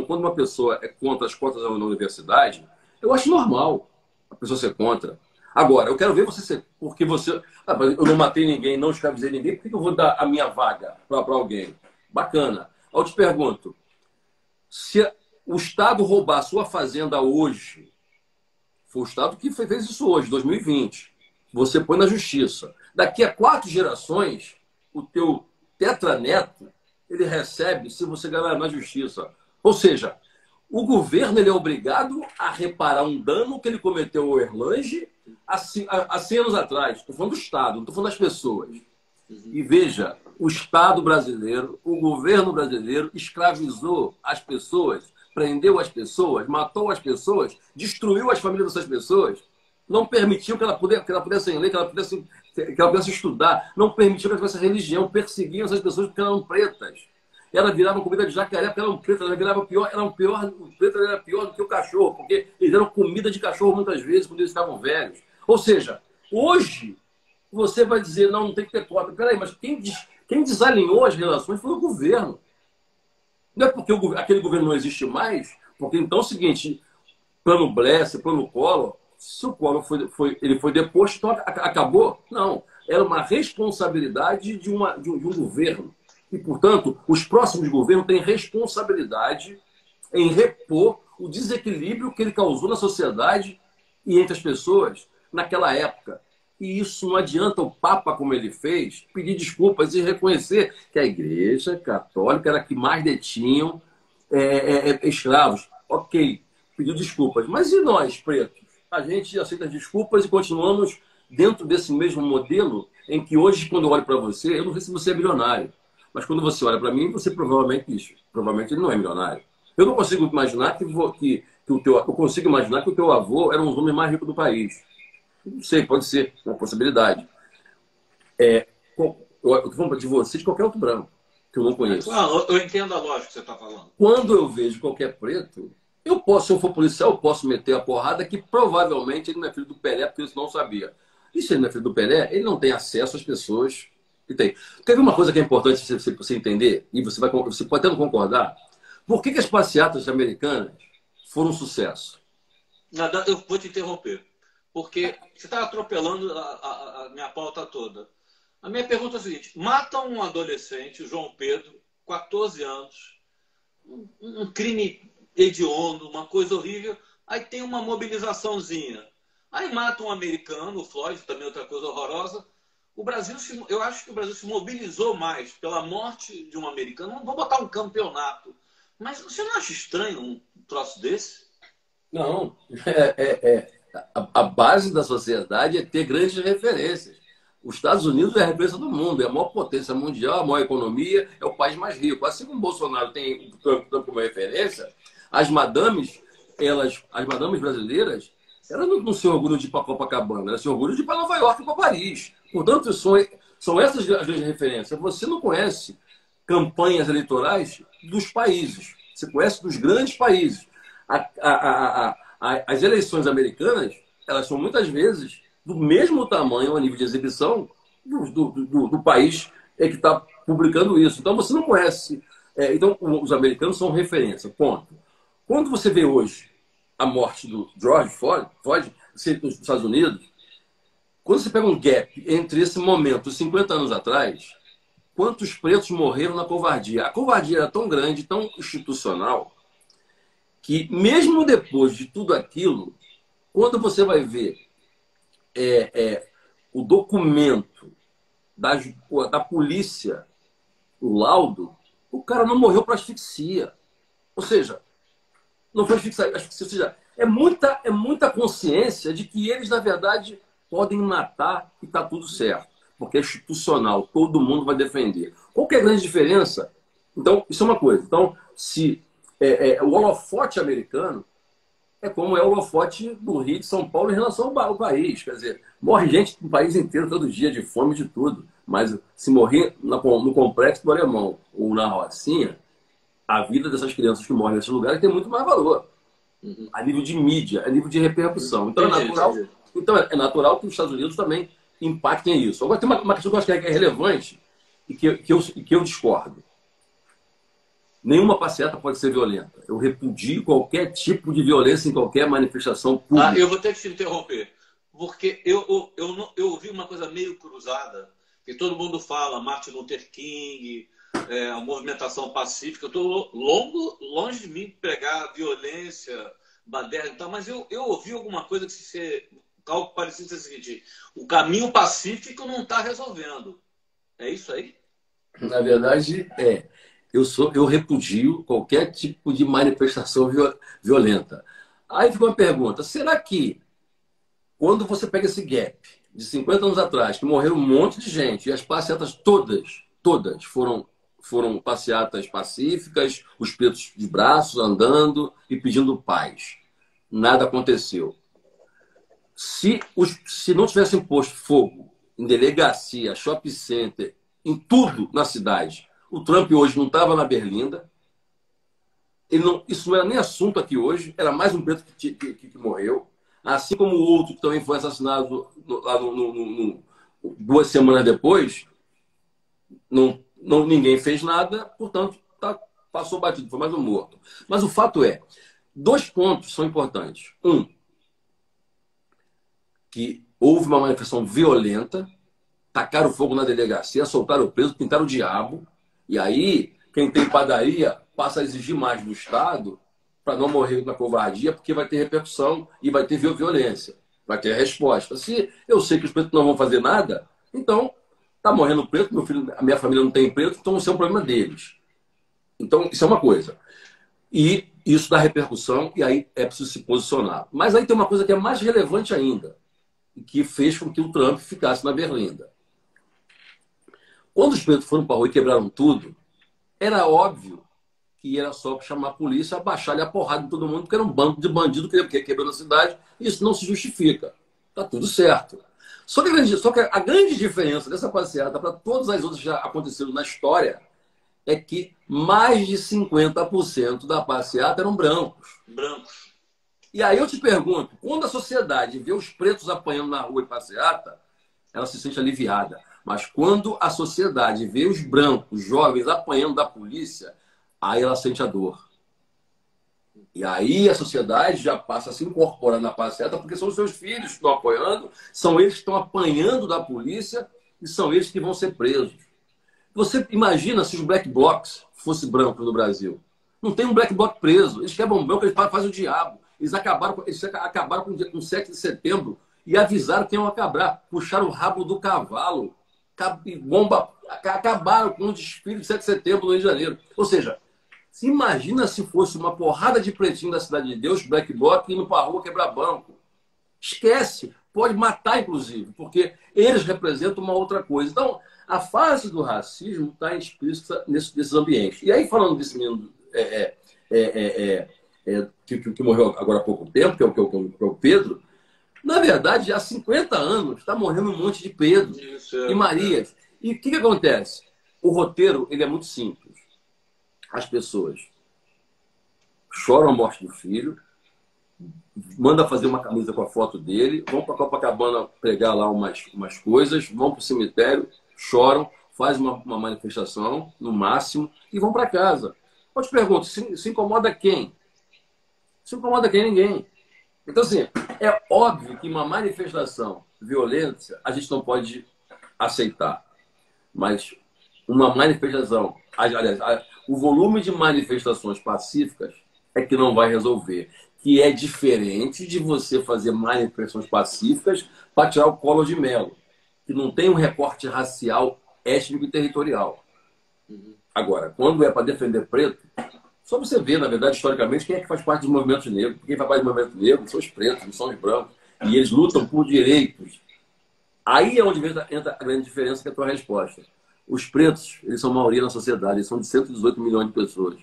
quando uma pessoa é contra as cotas na universidade, eu acho normal a pessoa ser contra. Agora, eu quero ver você ser, porque você... eu não matei ninguém, não escravizei ninguém, por que eu vou dar a minha vaga para alguém? Bacana. Eu te pergunto, se o Estado roubar a sua fazenda hoje, foi o Estado que fez isso hoje, 2020, você põe na justiça. Daqui a 4 gerações, o teu tetraneto, ele recebe se você ganhar na justiça. Ou seja, o governo ele é obrigado a reparar um dano que ele cometeu ao Erlange há 100 anos atrás. Estou falando do Estado, não estou falando das pessoas. E veja, o Estado brasileiro, o governo brasileiro escravizou as pessoas, prendeu as pessoas, matou as pessoas, destruiu as famílias dessas pessoas, não permitiu que ela pudesse ler, que ela pudesse estudar, não permitiu que ela tivesse religião, perseguiam essas pessoas porque eram pretas. Ela virava comida de jacaré porque eram pretas, ela virava pior, o preto era pior do que o cachorro, porque eles eram comida de cachorro muitas vezes quando eles estavam velhos. Ou seja, hoje você vai dizer, não tem que ter cota. Peraí, mas quem desalinhou as relações foi o governo. Não é porque aquele governo não existe mais, porque então é o seguinte, plano Bless, plano Collor, se o Collor ele foi deposto, então acabou? Não. Era uma responsabilidade de um governo. E, portanto, os próximos governos têm responsabilidade em repor o desequilíbrio que ele causou na sociedade e entre as pessoas naquela época. E isso não adianta o Papa, como ele fez, pedir desculpas e reconhecer que a Igreja Católica era a que mais detinham escravos. Ok, pediu desculpas. Mas e nós, pretos? A gente aceita as desculpas e continuamos dentro desse mesmo modelo em que hoje, quando eu olho para você, eu não sei se você é milionário, mas quando você olha para mim, você provavelmente ele não é milionário. Eu não consigo imaginar que eu consigo imaginar que o teu avô era um dos homens mais ricos do país. Não sei, pode ser uma possibilidade. Eu estou falando de você, de qualquer outro branco que eu não conheço. Claro, eu entendo a lógica que você está falando. Quando eu vejo qualquer preto, se eu for policial, eu posso meter a porrada que provavelmente ele não é filho do Pelé, porque isso não sabia. E se ele não é filho do Pelé, ele não tem acesso às pessoas que tem. Teve uma coisa que é importante você entender, e você pode até não concordar. Por que as passeatas americanas foram um sucesso? Eu vou te interromper, porque você está atropelando a minha pauta toda. A minha pergunta é a seguinte: matam um adolescente, o João Pedro, 14 anos, um crime hediondo, uma coisa horrível, aí tem uma mobilizaçãozinha. Aí mata um americano, o Floyd, também outra coisa horrorosa. Eu acho que o Brasil se mobilizou mais pela morte de um americano. Não vou botar um campeonato, mas você não acha estranho um troço desse? Não. A base da sociedade é ter grandes referências. Os Estados Unidos é a referência do mundo, é a maior potência mundial, a maior economia, é o país mais rico. Assim como o Bolsonaro tem o Trump como referência, as madames brasileiras, elas não se orgulham de ir para Copacabana, elas se orgulham de ir para Nova York e para Paris. Portanto, são essas as grandes referências. Você não conhece campanhas eleitorais dos países, você conhece dos grandes países. As eleições americanas, elas são muitas vezes do mesmo tamanho a nível de exibição do país que está publicando isso. Então, você não conhece. Então, os americanos são referência, ponto. Quando você vê hoje a morte do George Floyd nos Estados Unidos, quando você pega um gap entre esse momento, 50 anos atrás, quantos pretos morreram na covardia? A covardia era tão grande, tão institucional, que mesmo depois de tudo aquilo, quando você vai ver o documento da polícia, o laudo, o cara não morreu por asfixia. Ou seja, não foi asfixia. Ou seja, é muita consciência de que eles, na verdade, podem matar e está tudo certo. Porque é institucional, todo mundo vai defender. Qual que é a grande diferença? Então, isso é uma coisa. Então, se o holofote americano é como é o holofote do Rio de São Paulo em relação ao país. Quer dizer, morre gente no país inteiro todo dia, de fome, de tudo. Mas se morrer no Complexo do Alemão ou na Rocinha, a vida dessas crianças que morrem nesses lugares tem muito mais valor. A nível de mídia, a nível de repercussão. Então é natural que os Estados Unidos também impactem isso. Agora tem uma questão que eu acho que é relevante e que eu discordo. Nenhuma passeata pode ser violenta. Eu repudio qualquer tipo de violência em qualquer manifestação pública. Eu vou ter que te interromper, porque eu ouvi uma coisa meio cruzada, que todo mundo fala, Martin Luther King, a movimentação pacífica. Eu estou longe de mim pregar violência, bandeira e tal, mas eu ouvi alguma coisa algo parecido com o seguinte: o caminho pacífico não está resolvendo. É isso aí? Na verdade, eu repudio qualquer tipo de manifestação violenta. Aí fica uma pergunta: será que quando você pega esse gap de 50 anos atrás, que morreu um monte de gente, e as passeatas todas foram passeatas pacíficas, os pretos de braços andando e pedindo paz, nada aconteceu. Se não tivessem posto fogo em delegacia, shopping center, em tudo na cidade, o Trump hoje não estava na Berlinda. Isso não era nem assunto aqui hoje. Era mais um preto que morreu. Assim como o outro que também foi assassinado lá 2 semanas depois. Ninguém fez nada, portanto, passou batido. Foi mais um morto. Mas o fato é, Dois pontos são importantes. Um, que houve uma manifestação violenta, tacaram fogo na delegacia, soltaram o preso, pintaram o diabo, e aí quem tem padaria passa a exigir mais do Estado para não morrer na covardia, porque vai ter repercussão e vai ter violência, vai ter resposta. Se eu sei que os pretos não vão fazer nada, então tá morrendo preto, meu filho, a minha família não tem preto, então isso é um problema deles. Então, isso é uma coisa. E isso dá repercussão, e aí é preciso se posicionar. Mas aí tem uma coisa que é mais relevante ainda, e que fez com que o Trump ficasse na berlinda. Quando os pretos foram para a rua e quebraram tudo, era óbvio que era só chamar a polícia, baixar-lhe a porrada de todo mundo, porque era um bando de bandido que quebrou na cidade, e isso não se justifica. Tá tudo certo. Só que a grande diferença dessa passeata para todas as outras que já aconteceram na história é que mais de 50% da passeata eram brancos. Brancos. E aí eu te pergunto, quando a sociedade vê os pretos apanhando na rua e passeata, ela se sente aliviada. Mas quando a sociedade vê os brancos, jovens, apanhando da polícia, aí ela sente a dor. E aí a sociedade já passa a se incorporar na passeata, porque são os seus filhos que estão apoiando, são eles que estão apanhando da polícia e são eles que vão ser presos. Você imagina se os black blocs fossem brancos no Brasil? Não tem um black bloc preso. Eles quebram branco, eles fazem o diabo. Eles acabaram com o 7 de setembro e avisaram que iam acabar. Puxaram o rabo do cavalo. Bomba, acabaram com o desfile de 7 de setembro no Rio de Janeiro. Ou seja, se imagina se fosse uma porrada de pretinho da Cidade de Deus, black bloc, indo para a rua quebrar banco. Esquece. Pode matar, inclusive, porque eles representam uma outra coisa. Então, a fase do racismo está explícita nesses ambientes. E aí, falando desse menino que morreu agora há pouco tempo, que é o Pedro, na verdade, há 50 anos está morrendo um monte de Pedro e Marias. E o que acontece? O roteiro ele é muito simples. As pessoas choram a morte do filho, manda fazer uma camisa com a foto dele, vão para Copacabana pregar lá umas coisas, vão para o cemitério, choram, fazem uma manifestação, no máximo, e vão para casa. Eu te pergunto, se incomoda quem? Se incomoda quem? Ninguém. Então, assim, é óbvio que uma manifestação violenta a gente não pode aceitar. Mas uma manifestação... Aliás, o volume de manifestações pacíficas é que não vai resolver. Que é diferente de você fazer manifestações pacíficas para tirar o Collor de Mello, que não tem um recorte racial, étnico e territorial. Agora, quando é para defender preto, só você vê, na verdade, historicamente, quem é que faz parte dos movimentos negros. Quem faz parte do movimento negro são os pretos, não são os brancos. E eles lutam por direitos. Aí é onde entra a grande diferença, que é a tua resposta. Os pretos, eles são maioria na sociedade, eles são de 118 milhões de pessoas.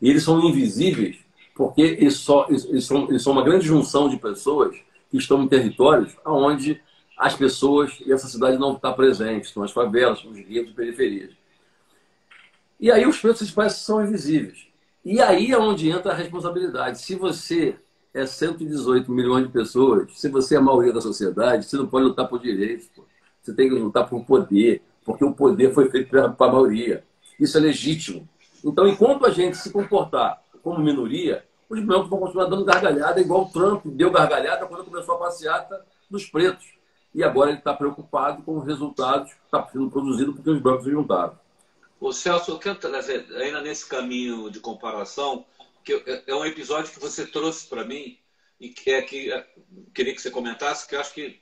E eles são invisíveis porque eles são uma grande junção de pessoas que estão em territórios onde as pessoas e essa cidade não está presente. São as favelas, são os guetos e periferias. E aí os pretos parecem que são invisíveis. E aí é onde entra a responsabilidade. Se você é 118 milhões de pessoas, se você é a maioria da sociedade, você não pode lutar por direitos. Pô. Você tem que lutar por poder, porque o poder foi feito para a maioria. Isso é legítimo. Então, enquanto a gente se comportar como minoria, os brancos vão continuar dando gargalhada, igual o Trump deu gargalhada quando começou a passeata dos pretos. E agora ele está preocupado com os resultados que está sendo produzido porque os brancos se juntaram. Ô Celso, eu quero trazer, ainda nesse caminho de comparação, que é um episódio que você trouxe para mim e que queria que você comentasse, que eu acho que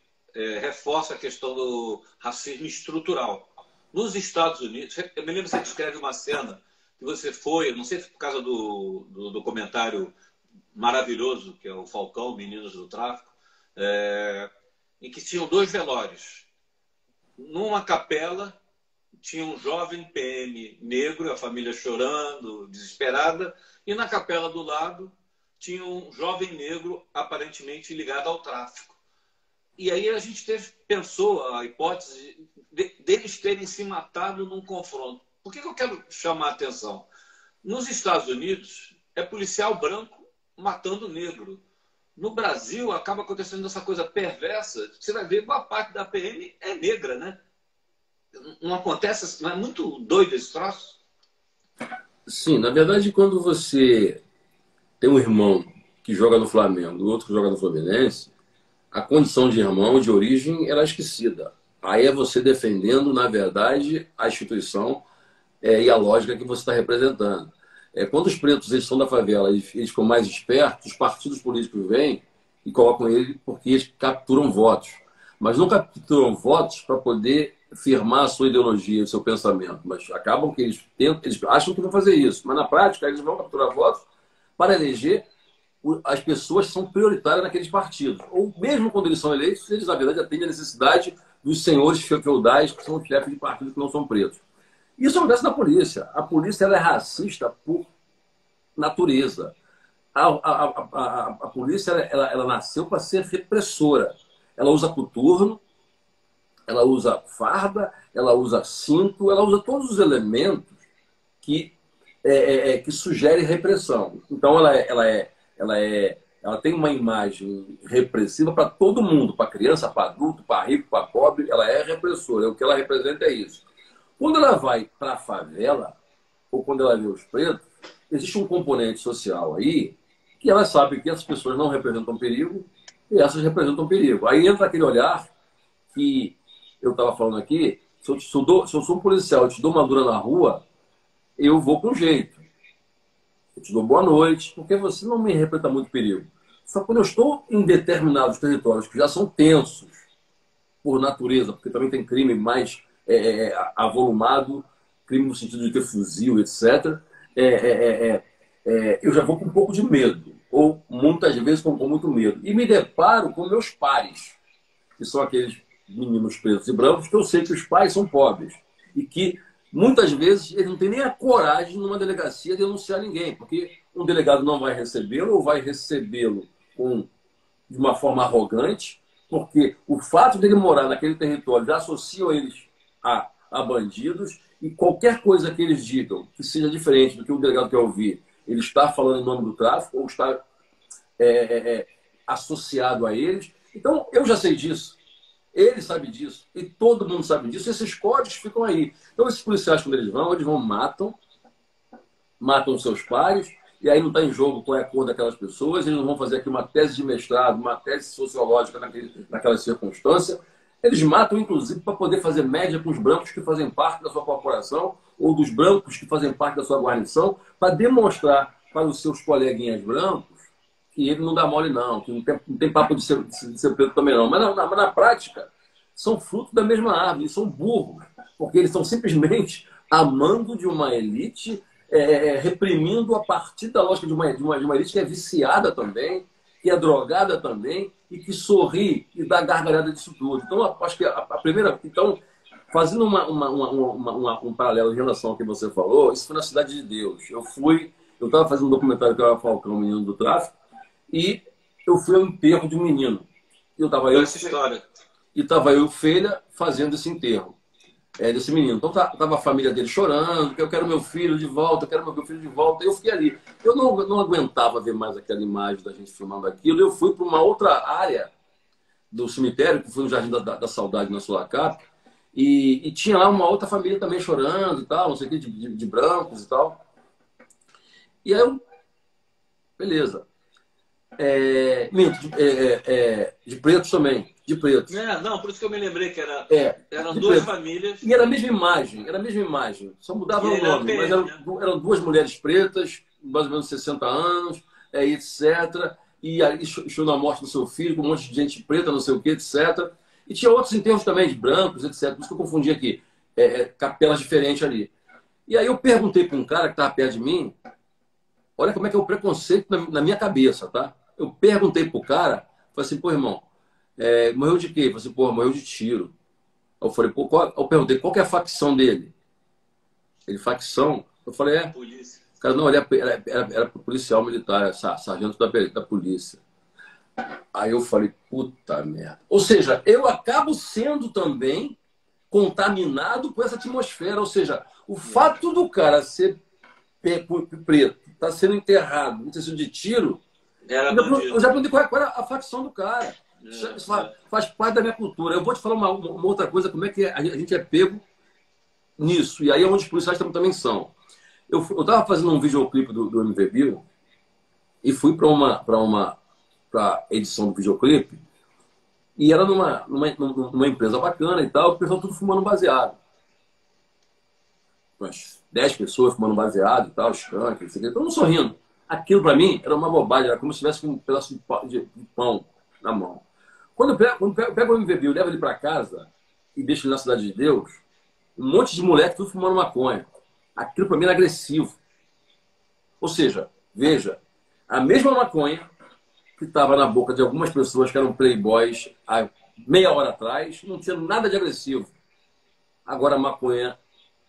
reforça a questão do racismo estrutural. Nos Estados Unidos, eu me lembro que você descreve uma cena que você foi, não sei se por causa do documentário maravilhoso, que é o Falcão, Meninos do Tráfico, em que tinham 2 velórios. Numa capela, tinha um jovem PM negro, a família chorando, desesperada, e na capela do lado tinha um jovem negro aparentemente ligado ao tráfico. E aí a gente pensou a hipótese deles terem se matado num confronto. Por que eu quero chamar a atenção? Nos Estados Unidos, é policial branco matando negro. No Brasil, acaba acontecendo essa coisa perversa. Você vai ver, boa parte da PM é negra, né? Não acontece, não é muito doido esse troço? Sim, na verdade, quando você tem um irmão que joga no Flamengo e o outro que joga no Fluminense, a condição de irmão, de origem, era esquecida. Aí é você defendendo, na verdade, a instituição e a lógica que você está representando. Quando os pretos eles são da favela, eles ficam mais espertos, os partidos políticos vêm e colocam ele porque eles capturam votos. Mas não capturam votos para poder firmar a sua ideologia, o seu pensamento. Mas acabam que eles acham que vão fazer isso. Mas na prática, eles vão capturar votos para eleger as pessoas que são prioritárias naqueles partidos. Ou mesmo quando eles são eleitos, eles, na verdade, atendem a necessidade dos senhores feudais, que são os chefes de partidos que não são pretos. Isso acontece na polícia. A polícia ela é racista por natureza. A polícia ela nasceu para ser repressora. Ela usa coturno, ela usa farda, ela usa cinto, ela usa todos os elementos que sugerem repressão. Então, ela tem uma imagem repressiva para todo mundo, para criança, para adulto, para rico, para pobre. Ela é repressora. O que ela representa é isso. Quando ela vai para a favela, ou quando ela vê os pretos, existe um componente social aí que ela sabe que essas pessoas não representam perigo e essas representam perigo. Aí entra aquele olhar que eu estava falando aqui, se eu sou um policial e te dou uma dura na rua, eu vou com jeito. Eu te dou boa noite, porque você não me representa muito perigo. Só que quando eu estou em determinados territórios que já são tensos por natureza, porque também tem crime mais avolumado, crime no sentido de ter fuzil, etc., eu já vou com um pouco de medo, ou muitas vezes com muito medo. E me deparo com meus pares, que são aqueles meninos pretos e brancos, que eu sei que os pais são pobres. E que, muitas vezes, eles não têm nem a coragem, numa delegacia, de denunciar ninguém, porque um delegado não vai recebê-lo, ou vai recebê-lo de uma forma arrogante, porque o fato de ele morar naquele território já associam eles a bandidos, e qualquer coisa que eles digam que seja diferente do que o delegado quer ouvir, ele está falando em nome do tráfico ou está associado a eles. Então, eu já sei disso, ele sabe disso, e todo mundo sabe disso, e esses códigos ficam aí. Então, esses policiais, quando eles vão, matam seus pares, e aí não está em jogo qual é a cor daquelas pessoas, eles não vão fazer aqui uma tese de mestrado, uma tese sociológica naquela circunstância. Eles matam, inclusive, para poder fazer média com os brancos que fazem parte da sua corporação ou dos brancos que fazem parte da sua guarnição, para demonstrar para os seus coleguinhas brancos que ele não dá mole, não, que não tem papo de ser preto também, não. Mas na prática, são fruto da mesma árvore, são burros, porque eles estão simplesmente amando de uma elite, reprimindo a partir da lógica de uma elite que é viciada também, que é drogada também, e que sorri e dá gargalhada disso tudo. Então, acho que a primeira... Então, fazendo um paralelo em relação ao que você falou, isso foi na Cidade de Deus. Eu estava fazendo um documentário que era Falcão, o Menino do Tráfico, e eu fui ao enterro de um menino. Essa história. E estava eu e o Feira fazendo esse enterro desse menino. Então, estava a família dele chorando, que eu quero meu filho de volta, eu quero meu filho de volta. E eu fiquei ali. Eu não aguentava ver mais aquela imagem da gente filmando aquilo. Eu fui para uma outra área do cemitério, que foi no Jardim da Saudade, na Sulacap, e tinha lá uma outra família também chorando e tal, não sei o que, de brancos e tal. E aí eu... Beleza. De pretos também. De pretos. Não, por isso que eu me lembrei que eram duas famílias. E era a mesma imagem. Só mudava o nome, mas eram duas mulheres pretas, mais ou menos 60 anos, etc. E aí chorou na morte do seu filho, com um monte de gente preta, não sei o que, etc. E tinha outros enterros também, de brancos, etc. Por isso que eu confundi aqui. Capelas diferentes ali. E aí eu perguntei para um cara que estava perto de mim, olha como é que é o preconceito na minha cabeça, tá? Eu perguntei pro cara, falei assim, pô, irmão, morreu de quê? Eu falei assim, pô, morreu de tiro. Eu falei, pô, eu perguntei, qual que é a facção dele? Ele, facção? Eu falei, Polícia. O cara, não, ele era policial militar, sargento da polícia. Aí eu falei, puta merda. Ou seja, eu acabo sendo também contaminado com essa atmosfera. Ou seja, o fato do cara ser preto, tá sendo enterrado, não ter sido de tiro, eu já aprendi qual era a facção do cara. Isso faz parte da minha cultura. Eu vou te falar uma outra coisa, como é que a gente é pego nisso. E aí é onde os policiais também são. Eu estava fazendo um videoclipe do MV Bill e fui para edição do videoclipe. E era numa empresa bacana e tal, o pessoal tudo fumando baseado. Umas 10 pessoas fumando baseado e tal, skunk, não sei o quê, todo mundo sorrindo. Aquilo para mim era uma bobagem, era como se tivesse um pedaço de pão na mão. Quando eu pego o MVB, eu levo ele para casa e deixo ele na Cidade de Deus, um monte de moleque tudo fumando maconha. Aquilo para mim era agressivo. Ou seja, veja, a mesma maconha que estava na boca de algumas pessoas que eram playboys há meia hora atrás, não tinha nada de agressivo. Agora a maconha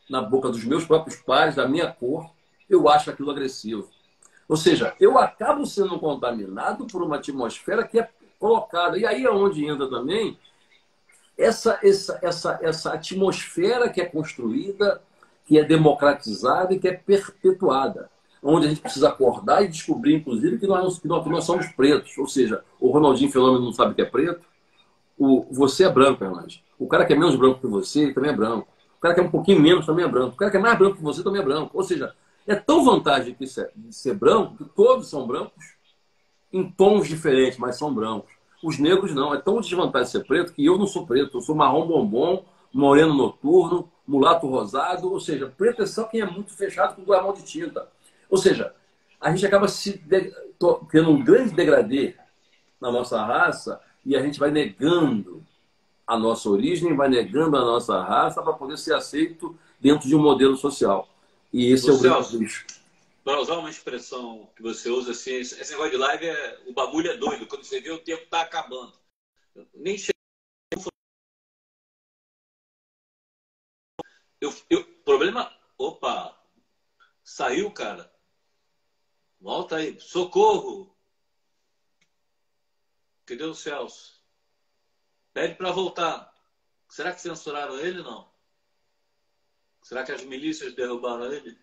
na boca dos meus próprios pares, da minha cor, eu acho aquilo agressivo. Ou seja, eu acabo sendo contaminado por uma atmosfera que é colocada. E aí é onde entra também essa atmosfera que é construída, que é democratizada e que é perpetuada. Onde a gente precisa acordar e descobrir, inclusive, que nós somos pretos. Ou seja, o Ronaldinho Fenômeno não sabe que é preto. Você é branco, Hernandes. O cara que é menos branco que você, ele também é branco. O cara que é um pouquinho menos também é branco. O cara que é mais branco que você também é branco. Ou seja, é tão vantagem de ser branco que todos são brancos em tons diferentes, mas são brancos. Os negros não. É tão desvantagem ser preto que eu não sou preto. Eu sou marrom bombom, moreno noturno, mulato rosado. Ou seja, preto é só quem é muito fechado com duas mãos de tinta. Ou seja, a gente acaba tendo um grande degradê na nossa raça e a gente vai negando a nossa origem, vai negando a nossa raça para poder ser aceito dentro de um modelo social. E esse é o grande risco. Para usar uma expressão que você usa assim, esse negócio de live o bagulho é doido. Quando você vê, o tempo está acabando. Nem chega. Problema. Opa! Saiu, cara. Volta aí. Socorro! Cadê o Celso? Pede para voltar. Será que censuraram ele ou não? Será que as milícias derrubaram ele?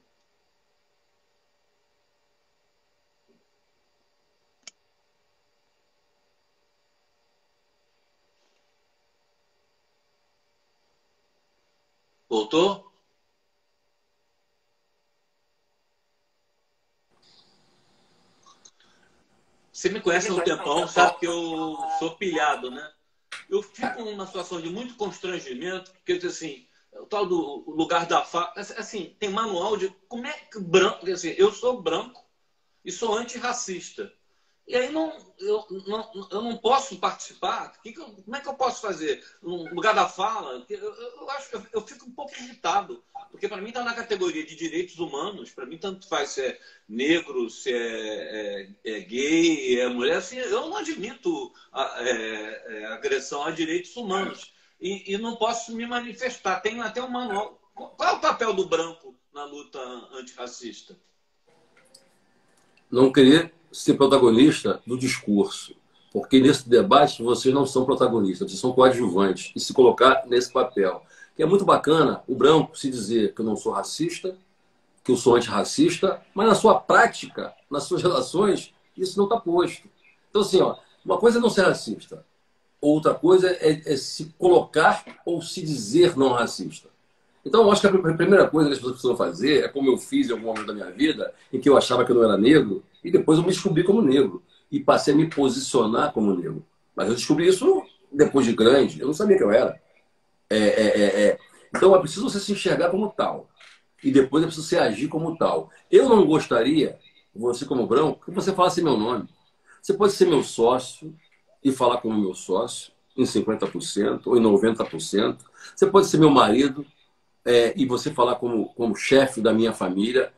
Voltou? Você me conhece há um tempão, sabe que eu sou pilhado, né? Eu fico numa situação de muito constrangimento, porque assim, o tal do lugar da fala, assim, tem manual de como é que branco, porque assim, eu sou branco e sou antirracista. E aí eu não posso participar. Como é que eu posso fazer? No lugar da fala, eu fico um pouco irritado. Porque para mim está na categoria de direitos humanos, para mim tanto faz se é negro, se é gay, é mulher. Assim, eu não admito agressão a direitos humanos. E não posso me manifestar. Tem até um manual. Qual é o papel do branco na luta antirracista? Não querer ser protagonista do discurso. Porque nesse debate vocês não são protagonistas, vocês são coadjuvantes. E se colocar nesse papel. Que é muito bacana o branco se dizer que eu não sou racista, que eu sou antirracista, mas na sua prática, nas suas relações, isso não está posto. Então, assim, ó, uma coisa é não ser racista. Outra coisa é se colocar ou se dizer não racista. Então, eu acho que a primeira coisa que as pessoas precisam fazer é como eu fiz em algum momento da minha vida, em que eu achava que eu não era negro, e depois eu me descobri como negro. E passei a me posicionar como negro. Mas eu descobri isso depois de grande. Eu não sabia que eu era. Então, é preciso você se enxergar como tal. E depois é preciso você agir como tal. Eu não gostaria, você como branco, que você falasse meu nome. Você pode ser meu sócio e falar como meu sócio em 50% ou em 90%. Você pode ser meu marido e você falar como chefe da minha família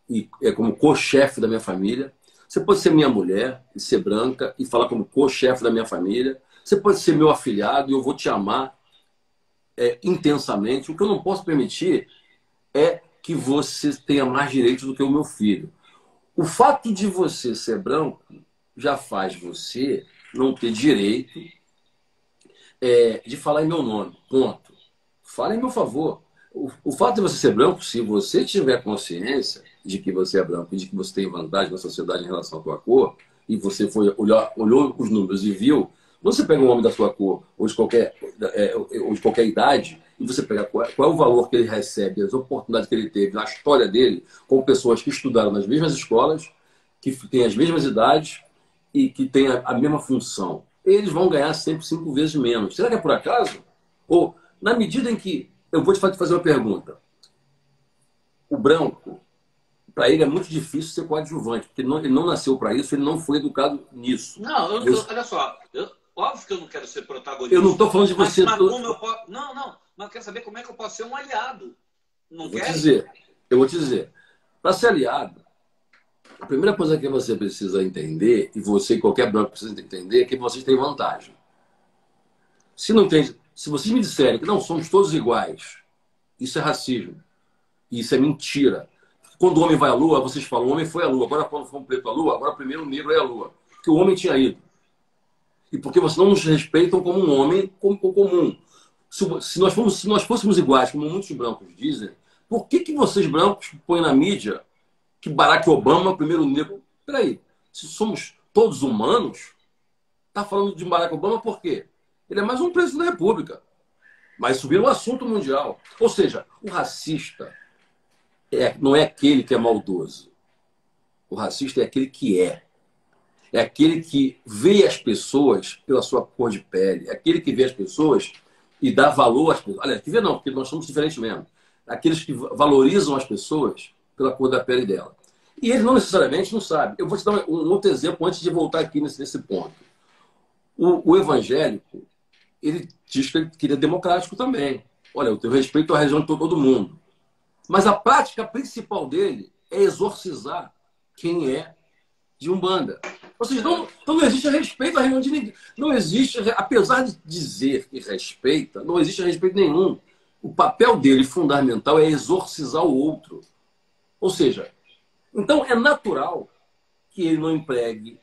e como co-chefe da minha família. Você pode ser minha mulher e ser branca e falar como co-chefe da minha família. Você pode ser meu afilhado e eu vou te amar intensamente. O que eu não posso permitir é que você tenha mais direitos do que o meu filho. O fato de você ser branco já faz você não ter direito de falar em meu nome. Ponto. Fala em meu favor. O fato de você ser branco, se você tiver consciência de que você é branco e de que você tem vantagem na sociedade em relação à tua cor, e você olhou os números e viu, você pega um homem da sua cor ou de qualquer idade, e você pega qual é o valor que ele recebe, as oportunidades que ele teve na história dele, com pessoas que estudaram nas mesmas escolas, que têm as mesmas idades e que têm a mesma função. Eles vão ganhar sempre 5 vezes menos. Será que é por acaso? Ou, na medida em que... Eu vou te fazer uma pergunta. O branco, para ele é muito difícil ser coadjuvante, porque ele não nasceu para isso, ele não foi educado nisso. Não, olha só. Óbvio que eu não quero ser protagonista. Eu não estou falando de você... Mas como eu posso... Não. Mas eu quero saber como é que eu posso ser um aliado. Não quer? Eu vou te dizer. Para ser aliado, a primeira coisa que você precisa entender, e você e qualquer branco precisa entender, é que vocês têm vantagem. Se vocês me disserem que não somos todos iguais, isso é racismo. Isso é mentira. Quando o homem vai à lua, vocês falam, o homem foi à lua. Agora, quando foi um preto à lua, agora primeiro o negro é à lua. Porque o homem tinha ido. E porque vocês não nos respeitam como um homem comum. Se nós fôssemos iguais, como muitos brancos dizem, por que vocês brancos põem na mídia que Barack Obama é o primeiro negro? Peraí, se somos todos humanos, tá falando de Barack Obama por quê? Ele é mais um presidente da República. Mas subiu o assunto mundial. Ou seja, o racista não é aquele que é maldoso. O racista é aquele que é. É aquele que vê as pessoas pela sua cor de pele. É aquele que vê as pessoas e dá valor às pessoas. Aliás, que vê não, porque nós somos diferentes mesmo. Aqueles que valorizam as pessoas pela cor da pele dela. E ele não necessariamente não sabe. Eu vou te dar um outro exemplo antes de voltar aqui nesse ponto. O evangélico, ele diz que ele é democrático também. Olha, eu tenho respeito à religião de todo mundo. Mas a prática principal dele é exorcizar quem é de Umbanda. Ou seja, então não existe respeito à religião de ninguém. Não existe, apesar de dizer que respeita, não existe respeito nenhum. O papel dele fundamental é exorcizar o outro. Ou seja, então é natural que ele não empregue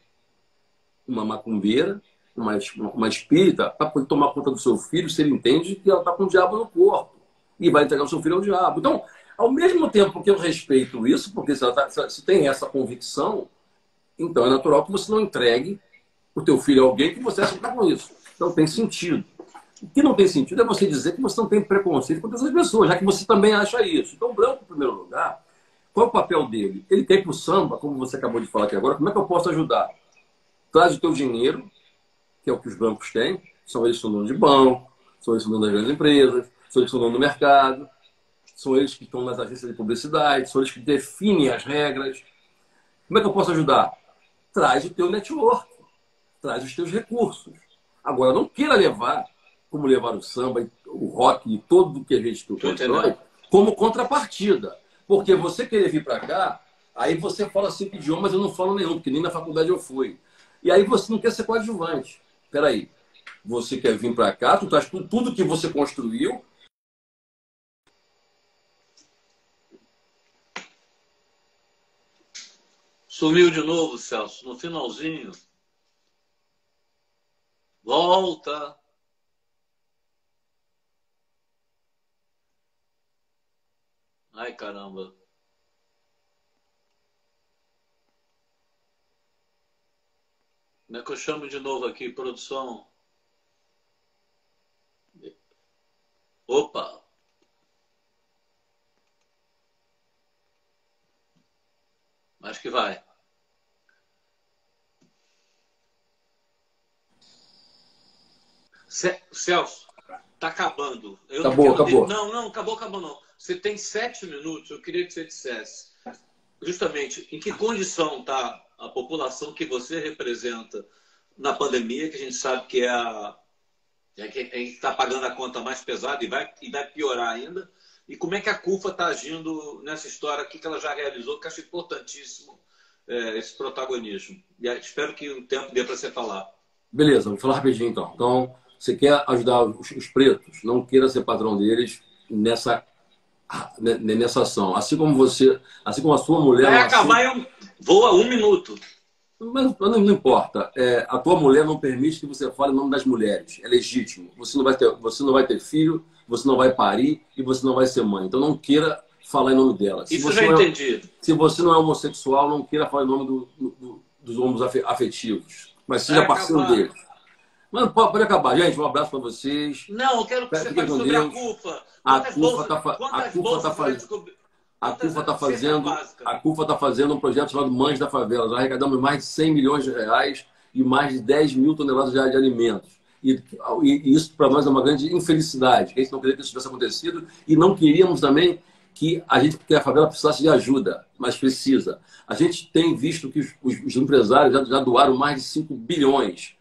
uma macumbeira, uma espírita, para tomar conta do seu filho, se ele entende que ela está com o diabo no corpo. E vai entregar o seu filho ao diabo. Então, ao mesmo tempo que eu respeito isso, porque se tem essa convicção, então é natural que você não entregue o teu filho a alguém que você acha que está com isso. Então tem sentido. O que não tem sentido é você dizer que você não tem preconceito contra essas pessoas, já que você também acha isso. Então, o branco, em primeiro lugar, qual é o papel dele? Ele quer ir para o samba, como você acabou de falar aqui agora, como é que eu posso ajudar? Traz o teu dinheiro, que é o que os brancos têm, são eles que são donos de banco, são eles que são donos das grandes empresas, são eles que são donos do mercado, são eles que estão nas agências de publicidade, são eles que definem as regras. Como é que eu posso ajudar? Traz o teu network, traz os teus recursos. Agora, não queira levar, como levar o samba, o rock e tudo o que a gente constrói, como contrapartida. Porque você querer vir para cá, aí você fala 5 idiomas, eu não falo nenhum, porque nem na faculdade eu fui. E aí você não quer ser coadjuvante. Peraí, você quer vir para cá, tu traz tudo que você construiu. Sumiu de novo, Celso, no finalzinho. Volta. Ai, caramba. Como é que eu chamo de novo aqui, produção? Opa! Acho que vai. Celso, tá acabando. Acabou. Não, acabou não. Você tem 7 minutos, eu queria que você dissesse justamente em que condição está a população que você representa na pandemia, que a gente sabe que a gente está pagando a conta mais pesada e vai piorar ainda. E como é que a CUFA está agindo nessa história aqui que ela já realizou, que eu acho importantíssimo esse protagonismo. E espero que o tempo dê para você falar. Beleza, vou falar rapidinho então. Então, você quer ajudar os pretos, não queira ser patrão deles nessa ação. Assim como a sua mulher... Vai acabar voa 1 minuto. Mas não importa. A tua mulher não permite que você fale o nome das mulheres. É legítimo. Você não vai ter filho, você não vai parir e você não vai ser mãe. Então não queira falar em nome dela. Isso eu já entendi. Se você não é homossexual, não queira falar em nome dos homens afetivos. Mas seja parceiro deles. Mas pode acabar. Gente, um abraço para vocês. Não, eu quero que você fale sobre a CUFA. A CUFA está Cesta fazendo, básica. a CUFA tá fazendo um projeto chamado Mães da Favela. Nós arrecadamos mais de 100 milhões de reais e mais de 10 mil toneladas de alimentos. E isso para nós é uma grande infelicidade. A gente não queria que isso tivesse acontecido e não queríamos também que a favela precisasse de ajuda, mas precisa. A gente tem visto que os empresários já doaram mais de 5 bilhões.